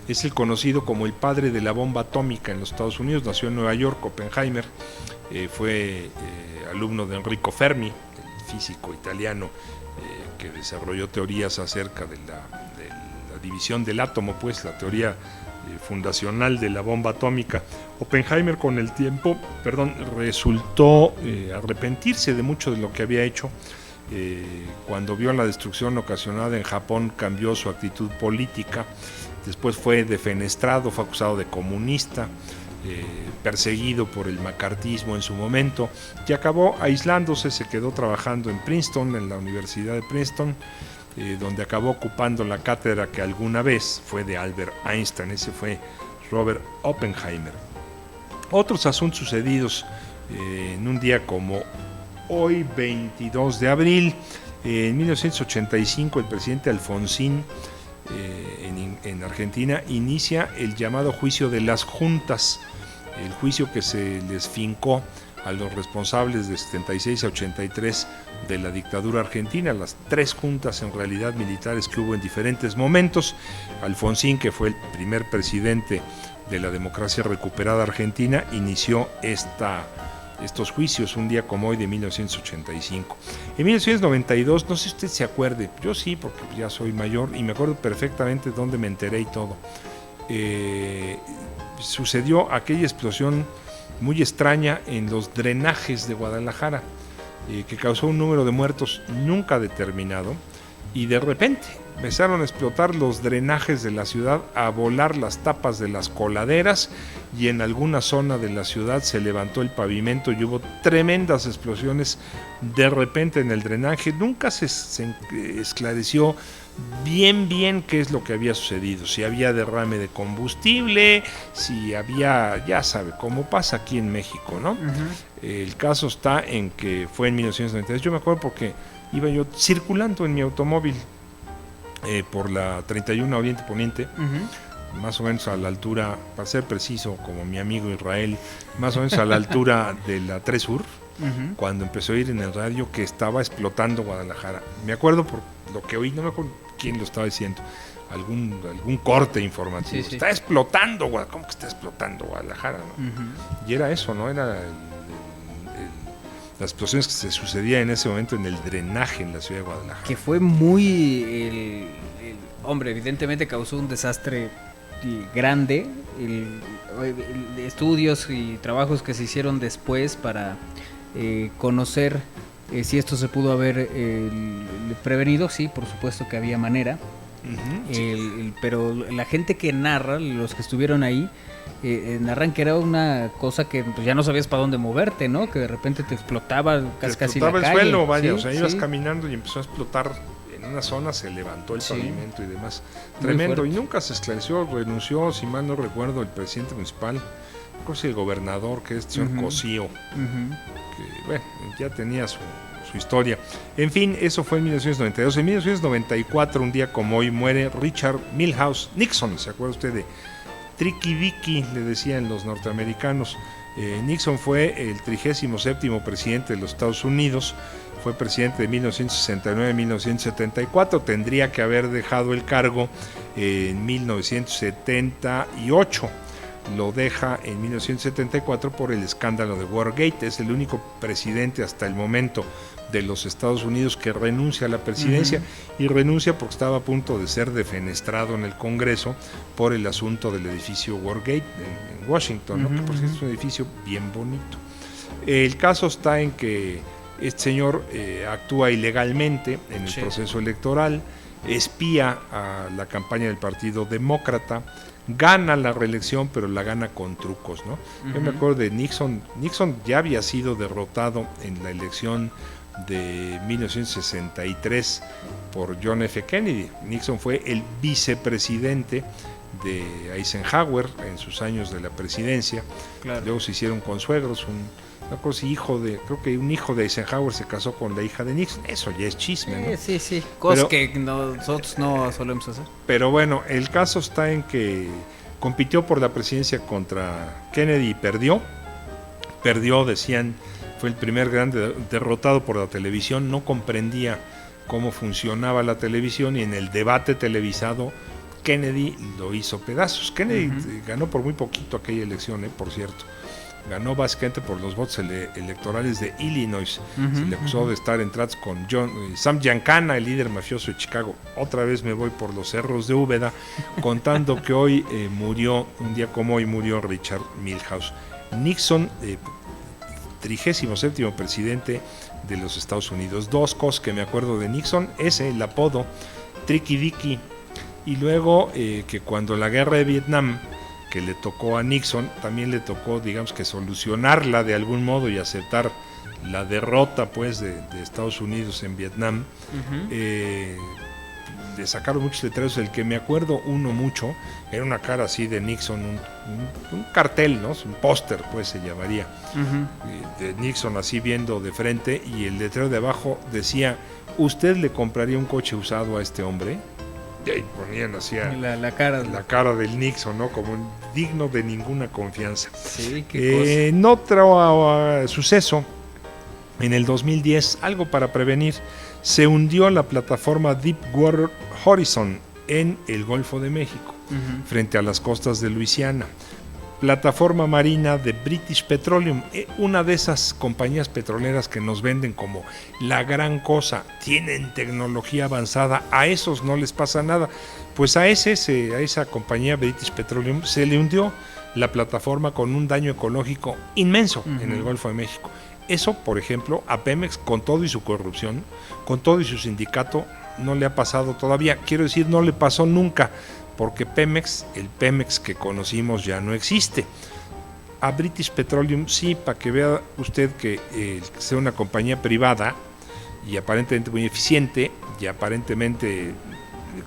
Es el conocido como el padre de la bomba atómica en los Estados Unidos. Nació en Nueva York. Oppenheimer fue alumno de Enrico Fermi, el físico italiano que desarrolló teorías acerca de la división del átomo, pues la teoría fundacional de la bomba atómica. Oppenheimer con el tiempo, resultó arrepentirse de mucho de lo que había hecho. Cuando vio la destrucción ocasionada en Japón, cambió su actitud política. Después fue defenestrado, fue acusado de comunista, perseguido por el macartismo en su momento, y acabó aislándose. Se quedó trabajando en Princeton, en la Universidad de Princeton, donde acabó ocupando la cátedra que alguna vez fue de Albert Einstein. Ese fue Robert Oppenheimer. Otros asuntos sucedidos en un día como hoy, 22 de abril, en 1985, el presidente Alfonsín en Argentina inicia el llamado juicio de las juntas, el juicio que se les fincó a los responsables de 76 a 83 de la dictadura argentina, las 3 juntas en realidad militares que hubo en diferentes momentos. Alfonsín, que fue el primer presidente de la democracia recuperada argentina, inició estos juicios un día como hoy de 1985. En 1992, no sé si usted se acuerde, yo sí, porque ya soy mayor y me acuerdo perfectamente dónde me enteré y todo. Sucedió aquella explosión muy extraña en los drenajes de Guadalajara, que causó un número de muertos nunca determinado, y de repente empezaron a explotar los drenajes de la ciudad, a volar las tapas de las coladeras, y en alguna zona de la ciudad se levantó el pavimento y hubo tremendas explosiones de repente en el drenaje. Nunca se esclareció bien qué es lo que había sucedido, si había derrame de combustible, si había, ya sabe, como pasa aquí en México, ¿no? El caso está en que fue en 1993, yo me acuerdo porque iba yo circulando en mi automóvil por la 31 Oriente Poniente, más o menos a la altura, para ser preciso, como mi amigo Israel, más o menos a la altura de la 3 Sur, cuando empezó a ir en el radio que estaba explotando Guadalajara. Me acuerdo por lo que oí, no me acuerdo quién lo estaba diciendo, algún corte informativo. Sí. Está explotando, ¿cómo que está explotando Guadalajara? ¿No? Y era eso, ¿no? Era las explosiones que se sucedían en ese momento en el drenaje en la ciudad de Guadalajara. Que fue muy... hombre, evidentemente causó un desastre grande. Estudios y trabajos que se hicieron después para conocer si esto se pudo haber prevenido, sí, por supuesto que había manera. Pero la gente que narra, los que estuvieron ahí, narran que era una cosa que pues, ya no sabías para dónde moverte, ¿no? Que de repente te explotaba casi la calle. El suelo, vaya, ¿sí? O sea, ibas caminando y empezó a explotar en una zona, se levantó el pavimento y demás. Tremendo, y nunca se esclareció, renunció, si mal no recuerdo, el presidente municipal, creo que el gobernador, que es el señor Cosío, que bueno, ya tenía su historia. En fin, eso fue en 1992. En 1994, un día como hoy, muere Richard Milhouse Nixon. ¿Se acuerda usted de Tricky Dicky? Le decían los norteamericanos. Nixon fue el 37º presidente de los Estados Unidos. Fue presidente de 1969 a 1974. Tendría que haber dejado el cargo en 1978. Lo deja en 1974 por el escándalo de Watergate. Es el único presidente hasta el momento de los Estados Unidos que renuncia a la presidencia, y renuncia porque estaba a punto de ser defenestrado en el Congreso por el asunto del edificio Watergate en Washington, ¿no? Que por cierto es un edificio bien bonito. El caso está en que este señor actúa ilegalmente en el proceso electoral, espía a la campaña del Partido Demócrata, gana la reelección, pero la gana con trucos, ¿no? Yo me acuerdo de Nixon. Nixon ya había sido derrotado en la elección de 1963 por John F. Kennedy. Nixon fue el vicepresidente de Eisenhower en sus años de la presidencia. Luego se hicieron consuegros. Creo que un hijo de Eisenhower se casó con la hija de Nixon. Eso ya es chisme, ¿no? Sí. Cosas que nosotros no solemos hacer. Pero bueno, el caso está en que compitió por la presidencia contra Kennedy y perdió. Decían, fue el primer gran derrotado por la televisión, no comprendía cómo funcionaba la televisión y en el debate televisado Kennedy lo hizo pedazos. Kennedy ganó por muy poquito aquella elección, por cierto. Ganó básicamente por los votos electorales de Illinois. Se le acusó de estar en tratos con Sam Giancana, el líder mafioso de Chicago. Otra vez me voy por los cerros de Úbeda, contando que hoy murió, un día como hoy murió Richard Milhouse. Nixon, 37º presidente de los Estados Unidos. Dos cosas que me acuerdo de Nixon, el apodo Tricky Dicky, y luego que cuando la guerra de Vietnam, que le tocó a Nixon, también le tocó, digamos que solucionarla de algún modo y aceptar la derrota pues de Estados Unidos en Vietnam. Le sacaron muchos letreros. El que me acuerdo uno mucho era una cara así de Nixon, un cartel, ¿no? Un póster pues se llamaría, de Nixon así viendo de frente, y el letrero de abajo decía: ¿usted le compraría un coche usado a este hombre? Y ahí ponían así la cara del Nixon, ¿no? Como digno de ninguna confianza. Sí, qué cosa. En otro suceso, en el 2010, algo para prevenir, se hundió la plataforma Deepwater Horizon en el Golfo de México, frente a las costas de Luisiana. Plataforma marina de British Petroleum, una de esas compañías petroleras que nos venden como la gran cosa, tienen tecnología avanzada, a esos no les pasa nada. Pues a esa compañía British Petroleum se le hundió la plataforma con un daño ecológico inmenso en el Golfo de México. Eso, por ejemplo, a Pemex, con todo y su corrupción, con todo y su sindicato, no le ha pasado todavía. Quiero decir, no le pasó nunca, porque Pemex, el Pemex que conocimos ya no existe. A British Petroleum sí, para que vea usted que sea una compañía privada y aparentemente muy eficiente y aparentemente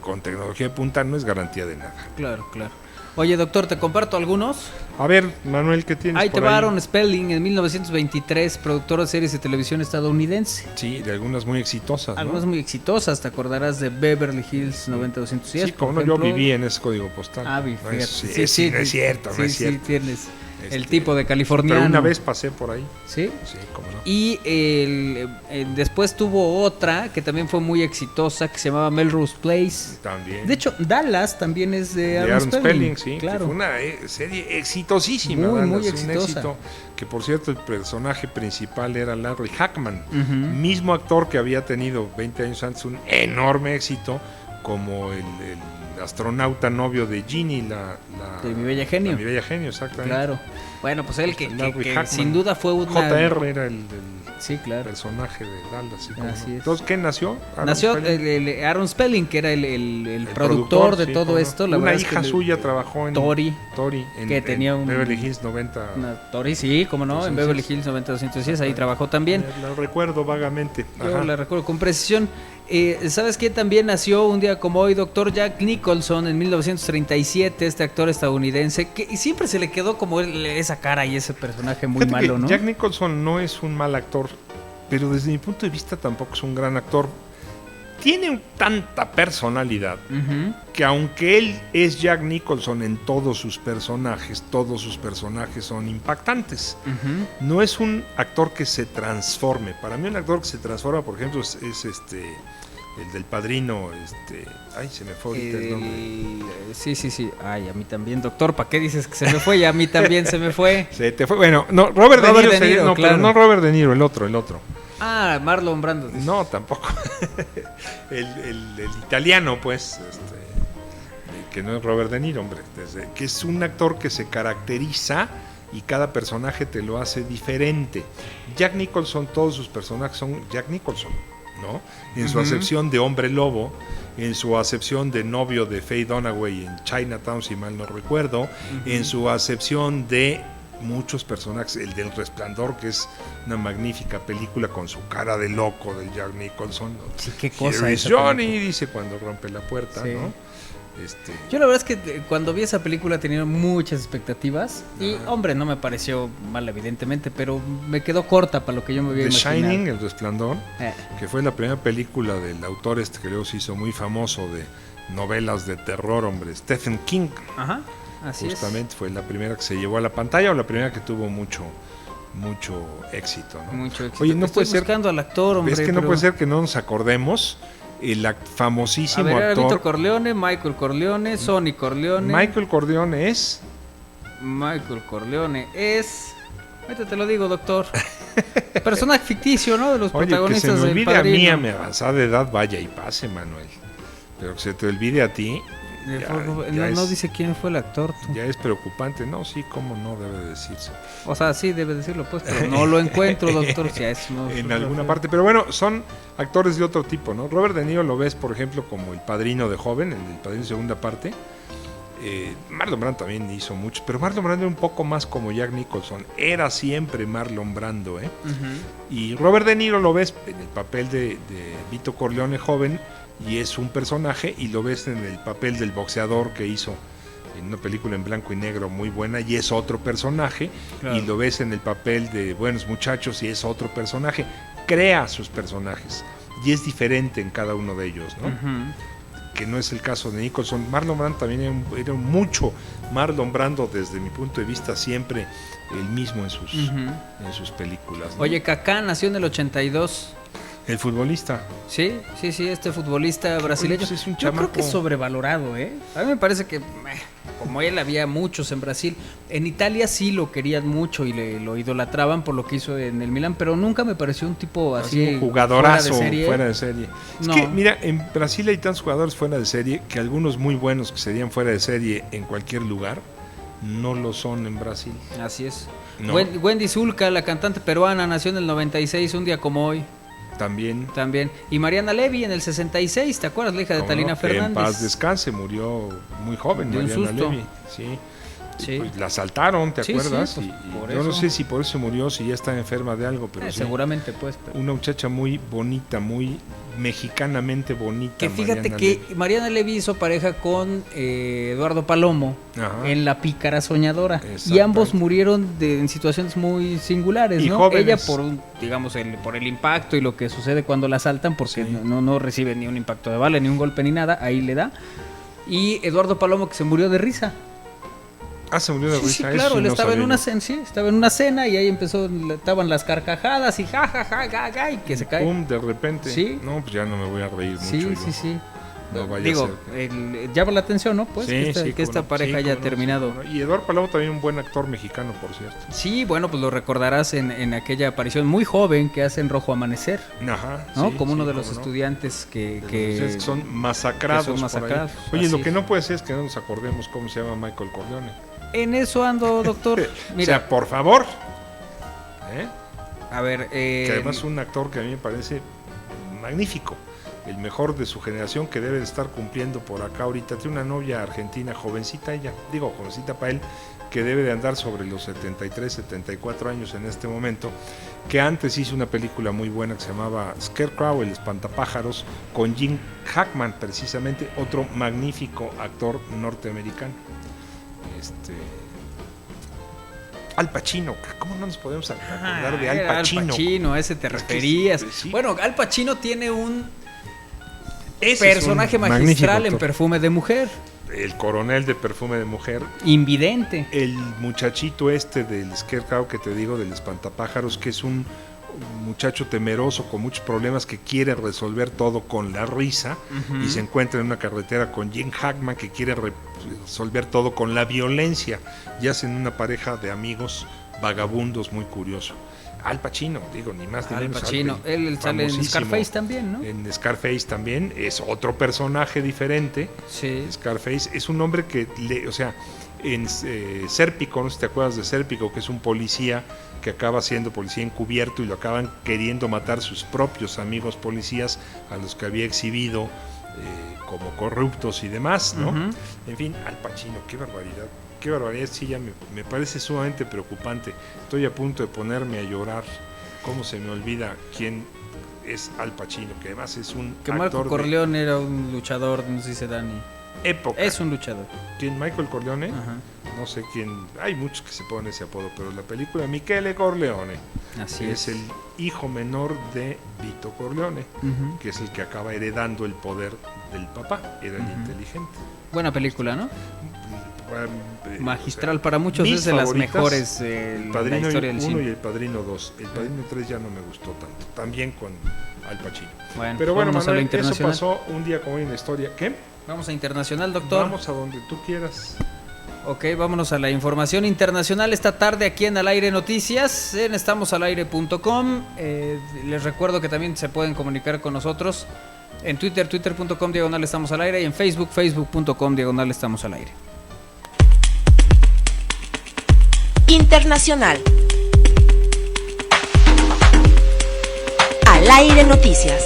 con tecnología de punta, no es garantía de nada. Claro, claro. Oye, doctor, ¿te comparto algunos? A ver, Manuel, ¿qué tienes Ahí por te va Aaron Spelling, en 1923, productor de series de televisión estadounidense. Sí, de algunas muy exitosas, ¿no? Algunas muy exitosas, te acordarás de Beverly Hills 90210. Sí, como no, yo viví en ese código postal. Ah, no, fíjate. sí, no es cierto, no es cierto. Sí, tienes el tipo de californiano. Pero una vez pasé por ahí. ¿Sí? Sí, cómo no. Y después tuvo otra que también fue muy exitosa, que se llamaba Melrose Place. También. De hecho, Dallas también es de Aaron Spelling, sí, claro. Que fue una serie exitosísima. Muy, Dallas, muy un exitosa. éxito, que por cierto el personaje principal era Larry Hackman, mismo actor que había tenido 20 años antes un enorme éxito como el astronauta novio de Ginny, de Mi Bella Genio. La Mi Bella Genio, exactamente. Claro. Bueno, pues él que Hackman. sin duda fue una... JR era el sí, claro. personaje de Dallas. Así es. Entonces, ¿qué nació? Nació Aaron Spelling, que era el productor de sí, todo esto. La una verdad hija es que suya trabajó en Tori, que tenía un Beverly Hills 90. Tori, sí, como no, en Beverly Hills 90210, ahí trabajó también. Lo recuerdo vagamente. Yo la recuerdo con precisión. ¿Sabes qué? También nació un día como hoy Dr. Jack Nicholson en 1937, este actor estadounidense, que siempre se le quedó como esa cara y ese personaje muy malo, ¿no? Jack Nicholson no es un mal actor, pero desde mi punto de vista tampoco es un gran actor. Tiene tanta personalidad que aunque él es Jack Nicholson en todos sus personajes son impactantes. No es un actor que se transforme. Para mí un actor que se transforma, por ejemplo, es el del Padrino, ay, se me fue ahorita el nombre. Sí. Ay, a mí también, doctor, ¿para qué dices que se me fue? Y a mí también se me fue. Se te fue. Bueno, no, Robert De Niro, no, claro. Pero no Robert De Niro, el otro. Ah, Marlon Brando. No, tampoco. el italiano, pues, que no es Robert De Niro, hombre, que es un actor que se caracteriza y cada personaje te lo hace diferente. Jack Nicholson, todos sus personajes son Jack Nicholson, ¿no? En su acepción de hombre lobo, en su acepción de novio de Faye Dunaway en Chinatown, si mal no recuerdo, en su acepción de muchos personajes, el del Resplandor, que es una magnífica película con su cara de loco del Jack Nicholson. Sí, qué cosa es Johnny, película. Dice cuando rompe la puerta, sí. ¿No? Yo la verdad es que cuando vi esa película tenía muchas expectativas y hombre, no me pareció mal evidentemente, pero me quedó corta para lo que yo me había imaginado. The Shining, El Resplandor, que fue la primera película del autor que luego se hizo muy famoso de novelas de terror, hombre, Stephen King. Ajá. Así justamente fue la primera que se llevó a la pantalla o la primera que tuvo mucho mucho éxito, ¿no? Mucho éxito. Oye, no Estoy puede ser, buscando al actor, hombre. es que no pero- puede ser que no nos acordemos el famosísimo A ver, era actor Vito Corleone, Michael Corleone, Sonny Corleone. Michael Corleone es Michael Corleone es... Ahorita te lo digo, doctor. Personaje ficticio, ¿no? De los Oye, que se protagonistas me del olvide a mí Padrino. a mi avanzada edad, vaya y pase, Manuel. Pero que se te olvide a ti, No dice quién fue el actor. Tú. ya es preocupante. No, sí, cómo no debe decirse. O sea, sí, debe decirlo, pues, pero no lo encuentro, doctor. Si a eso no- En alguna parte, pero bueno, son actores de otro tipo, ¿no? Robert De Niro lo ves, por ejemplo, como el Padrino de joven, el Padrino de segunda parte. Marlon Brando también hizo mucho, pero Marlon Brando era un poco más como Jack Nicholson, era siempre Marlon Brando, ¿eh? Ujú. Y Robert De Niro lo ves en el papel de Vito Corleone joven y es un personaje, y lo ves en el papel del boxeador que hizo en una película en blanco y negro muy buena y es otro personaje, Claro. y lo ves en el papel de Buenos Muchachos y es otro personaje. Crea sus personajes y es diferente en cada uno de ellos, ¿no? Ujú. Que no es el caso de Nicholson. Marlon Brando también era mucho Marlon Brando, desde mi punto de vista, siempre el mismo en sus películas, ¿no? Oye, Kaká nació en el 82. El futbolista. Sí, este futbolista brasileño. Oye, pues es un Yo creo que es chamaco. sobrevalorado, ¿eh? A mí me parece que, como él, había muchos en Brasil. En Italia sí lo querían mucho y lo idolatraban por lo que hizo en el Milan, pero nunca me pareció un tipo así. Un jugadorazo fuera de serie. Es No. que, mira, en Brasil hay tantos jugadores fuera de serie que algunos muy buenos que serían fuera de serie en cualquier lugar, no lo son en Brasil. Así es. No. Wendy Zulka, la cantante peruana, nació en el 96, un día como hoy. También. También. Y Mariana Levy en el 66, ¿te acuerdas? La hija de ¿Cómo Talina no? Que Fernández. en paz descanse, murió muy joven, De un Mariana susto. Levy. Sí. Sí. Pues la asaltaron, ¿te Sí, acuerdas? sí, pues, y por yo no eso. sé si por eso murió, si ya está enferma de algo, pero sí. Seguramente, pues. Pero... Una muchacha muy bonita, muy mexicanamente bonita. Que fíjate Mariana que Levy. Mariana Levy hizo pareja con Eduardo Palomo Ajá. en La Pícara Soñadora. Y Exactamente. ambos murieron en situaciones muy singulares, Y ¿no? jóvenes. Ella por, digamos, por el impacto y lo que sucede cuando la asaltan, porque Sí. no recibe ni un impacto de bala, ni un golpe, ni nada, ahí le da. Y Eduardo Palomo, que se murió de risa. Ah, se murió de Sí, risa. sí, eso claro, sí él no estaba en sabía una yo. cena, estaba en una cena y ahí estaban las carcajadas y ja, ja, ja, ja, ja, y que se cae. Pum, de repente. Sí. No, pues ya no me voy a reír mucho. Sí, yo. sí, sí. No vaya Digo, a ser. llama la atención, ¿no? Pues Sí, que esta, sí, que esta cómo no. pareja Sí, haya cómo no, terminado. sí, cómo no. Y Eduardo Palomo también un buen actor mexicano, por cierto. Sí, bueno, pues lo recordarás en aquella aparición muy joven que hace en Rojo Amanecer, Ajá. ¿no? sí, como uno sí, de los cómo no. estudiantes De los que son masacrados. que son por ahí. masacrados, Oye, así lo que es. no puede ser es que no nos acordemos cómo se llama Michael Corleone. En eso ando, doctor. O Mira, sea, por favor. ¿Eh? a ver, Que además es un actor que a mí me parece magnífico. El mejor de su generación, que debe de estar cumpliendo por acá ahorita. Tiene una novia argentina, jovencita ella, digo jovencita para él, que debe de andar sobre los 73, 74 años en este momento, que antes hizo una película muy buena que se llamaba Scarecrow, el espantapájaros, con Jim Hackman, precisamente, otro magnífico actor norteamericano. Al Pacino, ¿cómo no nos podemos acordar de Al era Pacino? Al Pacino, a ese te Es que referías. sí. Bueno, Al Pacino tiene un Ese es personaje un magistral magnífico en actor. Perfume de Mujer, El coronel de Perfume de Mujer, invidente. el muchachito este del Scarecrow que te digo, del espantapájaros, que es un muchacho temeroso con muchos problemas que quiere resolver todo con la risa, y se encuentra en una carretera con Jim Hackman que quiere resolver todo con la violencia, y hacen una pareja de amigos vagabundos muy curioso. Al Pacino, digo, ni más ni Al menos. Pacino, él sale en famosísimo. Scarface también, ¿no? En Scarface también es otro personaje diferente. Sí. Scarface es un hombre que, o sea, en Sérpico, no sé si te acuerdas de Sérpico, que es un policía que acaba siendo policía encubierto y lo acaban queriendo matar sus propios amigos policías a los que había exhibido como corruptos y demás, ¿no? Ujú. En fin, Al Pacino, qué barbaridad. Qué barbaridad, sí, ya me parece sumamente preocupante. Estoy a punto de ponerme a llorar. ¿Cómo se me olvida quién es Al Pacino? Que además es un Que Marco actor Corleone era un luchador, no sé si se Dani. de época. Es un luchador. ¿Quién? ¿Michael Corleone? Ajá. No sé quién. Hay muchos que se ponen ese apodo, pero la película Michele Corleone Así es el hijo menor de Vito Corleone, Ujú. que es el que acaba heredando el poder del papá. Era el inteligente. Buena película, ¿no? magistral, para muchos mis es de las favoritas, mejores El la Padrino historia del 1 y cine. El Padrino 2. El Padrino 3 ya no me gustó tanto. También con Al Pacino. Bueno, Pero bueno, vámonos a lo Manuel, eso internacional. pasó un día como hoy en la historia. ¿Qué? Vamos a internacional, doctor. Vamos a donde tú quieras. Ok, vámonos a la información internacional esta tarde aquí en Al Aire Noticias, en estamosalaire.com. Les recuerdo que también se pueden comunicar con nosotros en Twitter, twitter.com/estamos al aire, y en Facebook, facebook.com/estamos al aire. Internacional. Al Aire Noticias.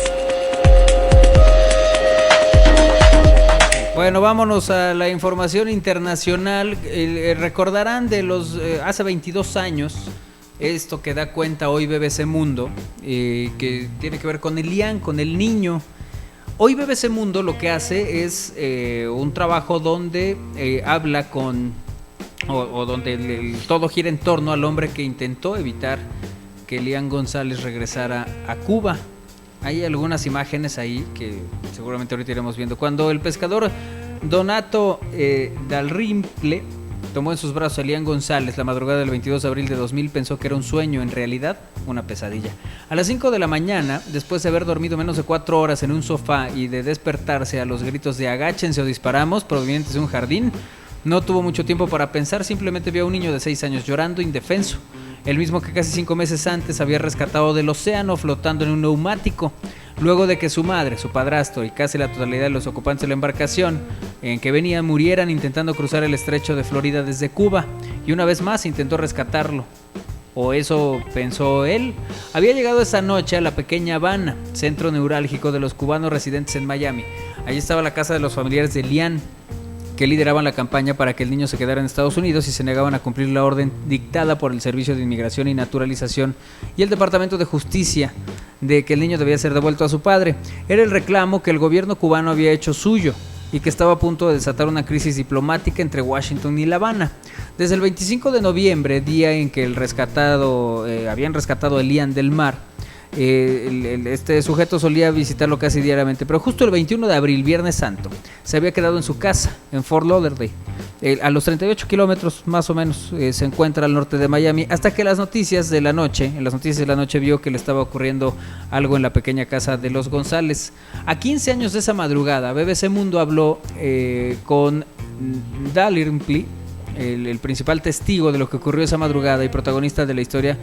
Bueno, vámonos a la información internacional. Recordarán de los hace 22 años, esto que da cuenta hoy BBC Mundo, que tiene que ver con Elian, con el niño. Hoy BBC Mundo lo que hace es un trabajo donde habla con, o donde todo gira en torno al hombre que intentó evitar que Elian González regresara a Cuba. Hay algunas imágenes ahí que seguramente ahorita iremos viendo. Cuando el pescador Donato Dalrymple tomó en sus brazos a Elian González la madrugada del 22 de abril de 2000, pensó que era un sueño, en realidad una pesadilla. A las 5 de la mañana, después de haber dormido menos de 4 horas en un sofá y de despertarse a los gritos de agáchense o disparamos provenientes de un jardín, no tuvo mucho tiempo para pensar, simplemente vio a un niño de 6 años llorando indefenso. El mismo que casi 5 meses antes había rescatado del océano flotando en un neumático, luego de que su madre, su padrastro y casi la totalidad de los ocupantes de la embarcación en que venían murieran intentando cruzar el estrecho de Florida desde Cuba, y una vez más intentó rescatarlo. O eso pensó él. Había llegado esa noche a la pequeña Habana, centro neurálgico de los cubanos residentes en Miami. Allí estaba la casa de los familiares de Elian, que lideraban la campaña para que el niño se quedara en Estados Unidos y se negaban a cumplir la orden dictada por el Servicio de Inmigración y Naturalización y el Departamento de Justicia de que el niño debía ser devuelto a su padre. Era el reclamo que el gobierno cubano había hecho suyo y que estaba a punto de desatar una crisis diplomática entre Washington y La Habana. Desde el 25 de noviembre, día en que habían rescatado a Elian del mar, este sujeto solía visitarlo casi diariamente, pero justo el 21 de abril, Viernes Santo, se había quedado en su casa en Fort Lauderdale, a los 38 kilómetros más o menos. Se encuentra al norte de Miami, hasta que en las noticias de la noche vio que le estaba ocurriendo algo en la pequeña casa de los González. A 15 años de esa madrugada, BBC Mundo habló con Dalrymple, el principal testigo de lo que ocurrió esa madrugada y protagonista de la historia,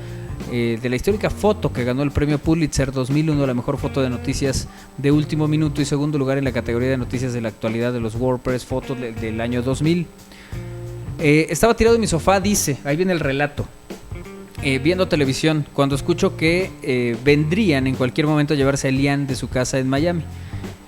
de la histórica foto que ganó el premio Pulitzer 2001, la mejor foto de noticias de último minuto y segundo lugar en la categoría de noticias de la actualidad de los WordPress Fotos del año 2000. Estaba tirado en mi sofá, dice, ahí viene el relato, viendo televisión, cuando escucho que vendrían en cualquier momento a llevarse a Elian de su casa en Miami.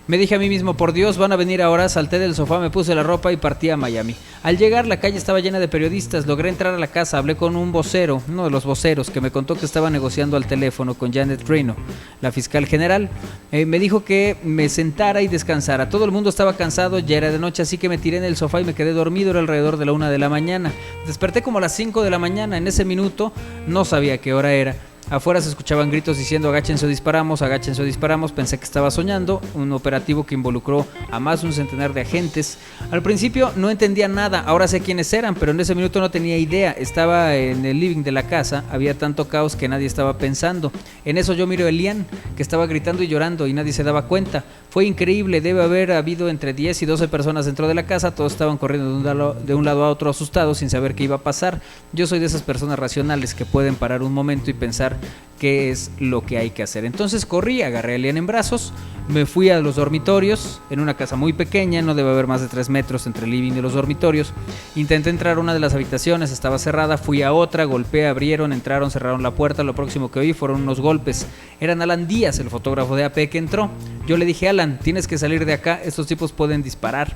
Me dije a mí mismo, por Dios, van a venir ahora. Salté del sofá, me puse la ropa y partí a Miami. Al llegar, la calle estaba llena de periodistas. Logré entrar a la casa, hablé con un vocero, uno de los voceros, que me contó que estaba negociando al teléfono con Janet Reno, la fiscal general. Me dijo que me sentara y descansara. Todo el mundo estaba cansado, ya era de noche, así que me tiré en el sofá y me quedé dormido. Era alrededor de la 1 de la mañana. Desperté como a las 5 de la mañana. En ese minuto no sabía qué hora era. Afuera se escuchaban gritos diciendo agáchense o disparamos, agáchense o disparamos. Pensé que estaba soñando, un operativo que involucró a más de un centenar de agentes. Al principio no entendía nada, ahora sé quiénes eran, pero en ese minuto no tenía idea. Estaba en el living de la casa, había tanto caos que nadie estaba pensando. En eso yo miro a Elian, que estaba gritando y llorando y nadie se daba cuenta. Fue increíble, debe haber habido entre 10 y 12 personas dentro de la casa, todos estaban corriendo de un lado a otro asustados sin saber qué iba a pasar. Yo soy de esas personas racionales que pueden parar un momento y pensar qué es lo que hay que hacer. Entonces corrí, agarré a Elian en brazos, me fui a los dormitorios, en una casa muy pequeña, no debe haber más de 3 metros entre el living y los dormitorios. Intenté entrar a una de las habitaciones, estaba cerrada, fui a otra, golpeé, abrieron, entraron, cerraron la puerta. Lo próximo que oí fueron unos golpes. Eran Alan Díaz, el fotógrafo de AP, que entró. Yo le dije, Alan, tienes que salir de acá, estos tipos pueden disparar.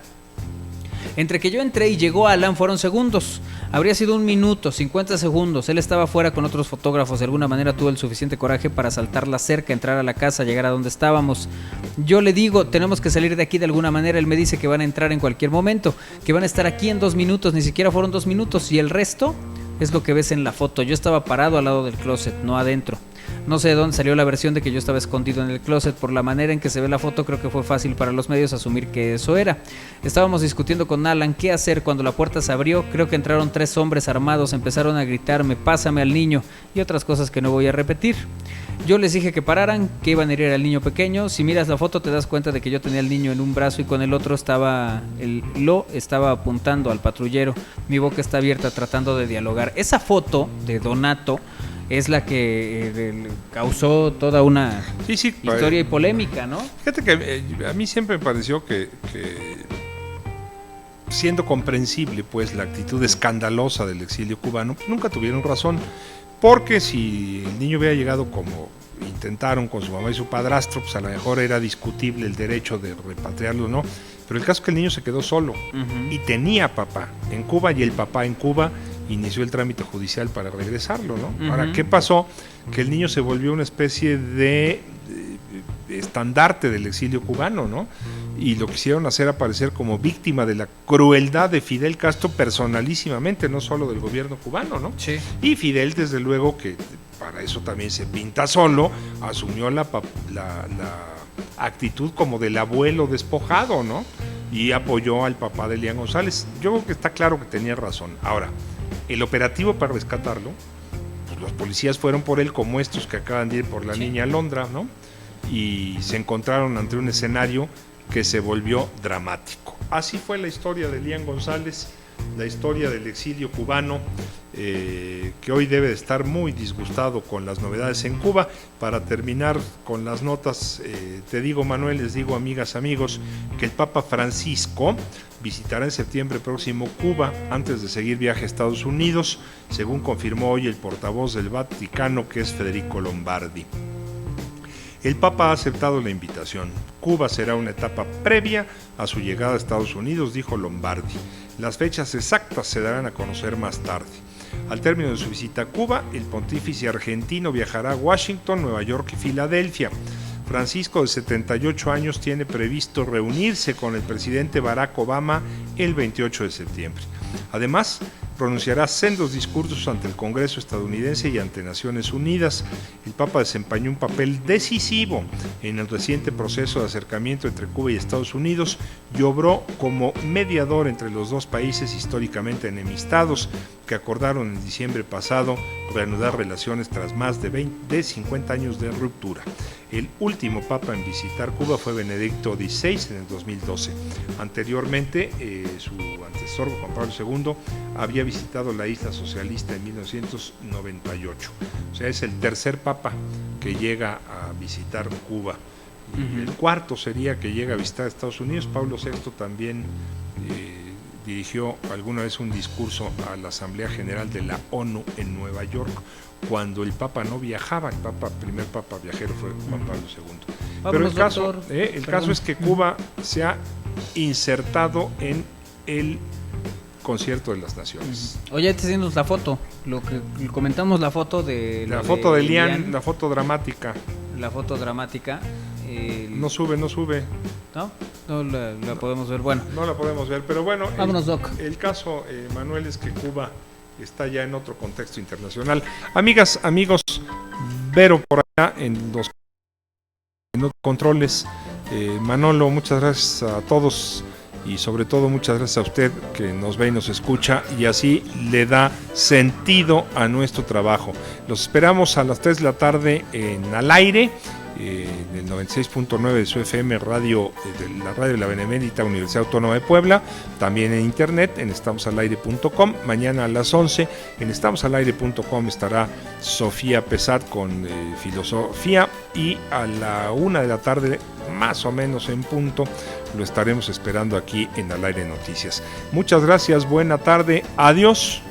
Entre que yo entré y llegó Alan fueron segundos. Habría sido 1 minuto, 50 segundos. Él estaba fuera con otros fotógrafos. De alguna manera tuvo el suficiente coraje para saltar la cerca, entrar a la casa, llegar a donde estábamos. Yo le digo, tenemos que salir de aquí de alguna manera. Él me dice que van a entrar en cualquier momento, que van a estar aquí en 2 minutos. Ni siquiera fueron 2 minutos. Y el resto es lo que ves en la foto. Yo estaba parado al lado del closet, no adentro. No sé de dónde salió la versión de que yo estaba escondido en el closet. Por la manera en que se ve la foto, creo que fue fácil para los medios asumir que eso era. Estábamos discutiendo con Alan qué hacer cuando la puerta se abrió. Creo que entraron 3 hombres armados, empezaron a gritarme, pásame al niño, y otras cosas que no voy a repetir. Yo les dije que pararan, que iban a herir al niño pequeño. Si miras la foto te das cuenta de que yo tenía al niño en un brazo y con el otro estaba apuntando al patrullero. Mi boca está abierta tratando de dialogar. Esa foto de Donato es la que causó toda una historia y polémica, ¿no? Fíjate que a mí siempre me pareció que siendo comprensible pues la actitud escandalosa del exilio cubano, nunca tuvieron razón. Porque si el niño hubiera llegado como intentaron con su mamá y su padrastro, pues a lo mejor era discutible el derecho de repatriarlo o no. Pero el caso es que el niño se quedó solo y tenía papá en Cuba, y el papá en Cuba inició el trámite judicial para regresarlo, ¿no? Ahora, ¿qué pasó? Que el niño se volvió una especie de estandarte del exilio cubano, ¿no? Y lo quisieron hacer aparecer como víctima de la crueldad de Fidel Castro personalísimamente, no solo del gobierno cubano, ¿no? Sí. Y Fidel, desde luego, que para eso también se pinta solo, asumió la actitud como del abuelo despojado, ¿no? Y apoyó al papá de Elian González. Yo creo que está claro que tenía razón. Ahora, el operativo para rescatarlo, pues los policías fueron por él, como estos que acaban de ir por la niña Alondra, ¿no? Y se encontraron ante un escenario que se volvió dramático. Así fue la historia de Elian González, la historia del exilio cubano, que hoy debe de estar muy disgustado con las novedades en Cuba. Para terminar con las notas, te digo, Manuel, les digo, amigas, amigos, que el Papa Francisco visitará en septiembre próximo Cuba antes de seguir viaje a Estados Unidos, según confirmó hoy el portavoz del Vaticano, que es Federico Lombardi. El Papa ha aceptado la invitación. Cuba será una etapa previa a su llegada a Estados Unidos, dijo Lombardi. Las fechas exactas se darán a conocer más tarde. Al término de su visita a Cuba, el pontífice argentino viajará a Washington, Nueva York y Filadelfia. Francisco, de 78 años, tiene previsto reunirse con el presidente Barack Obama el 28 de septiembre. Además, pronunciará sendos discursos ante el Congreso estadounidense y ante Naciones Unidas. El Papa desempeñó un papel decisivo en el reciente proceso de acercamiento entre Cuba y Estados Unidos y obró como mediador entre los dos países históricamente enemistados, que acordaron en diciembre pasado reanudar relaciones tras más de 50 años de ruptura. El último papa en visitar Cuba fue Benedicto XVI en el 2012. Anteriormente, su antecesor, Juan Pablo II, había visitado la isla socialista en 1998. O sea, es el tercer papa que llega a visitar Cuba. Y el cuarto sería que llega a visitar Estados Unidos. Pablo VI también dirigió alguna vez un discurso a la Asamblea General de la ONU en Nueva York, cuando el Papa no viajaba. El primer Papa viajero fue Juan Pablo II. Pero el caso es que Cuba se ha insertado en el Concierto de las Naciones. Oye, te haciendo la foto, lo que comentamos, la foto de Elian, la foto dramática. La foto dramática. No sube. No la podemos ver. Bueno, no la podemos ver, pero bueno. Vámonos, Doc. El caso, Manuel, es que Cuba está ya en otro contexto internacional. Amigas, amigos, Vero por allá en los controles. Manolo, muchas gracias a todos y sobre todo muchas gracias a usted que nos ve y nos escucha y así le da sentido a nuestro trabajo. Los esperamos a las 3 de la tarde en Al Aire, del 96.9 de su FM radio, de la radio de la Benemérita Universidad Autónoma de Puebla, también en internet en estamosalaire.com. Mañana a las 11 en estamosalaire.com estará Sofía Pesat con filosofía, y a la 1 de la tarde más o menos en punto lo estaremos esperando aquí en Al Aire Noticias. Muchas gracias, buena tarde, adiós.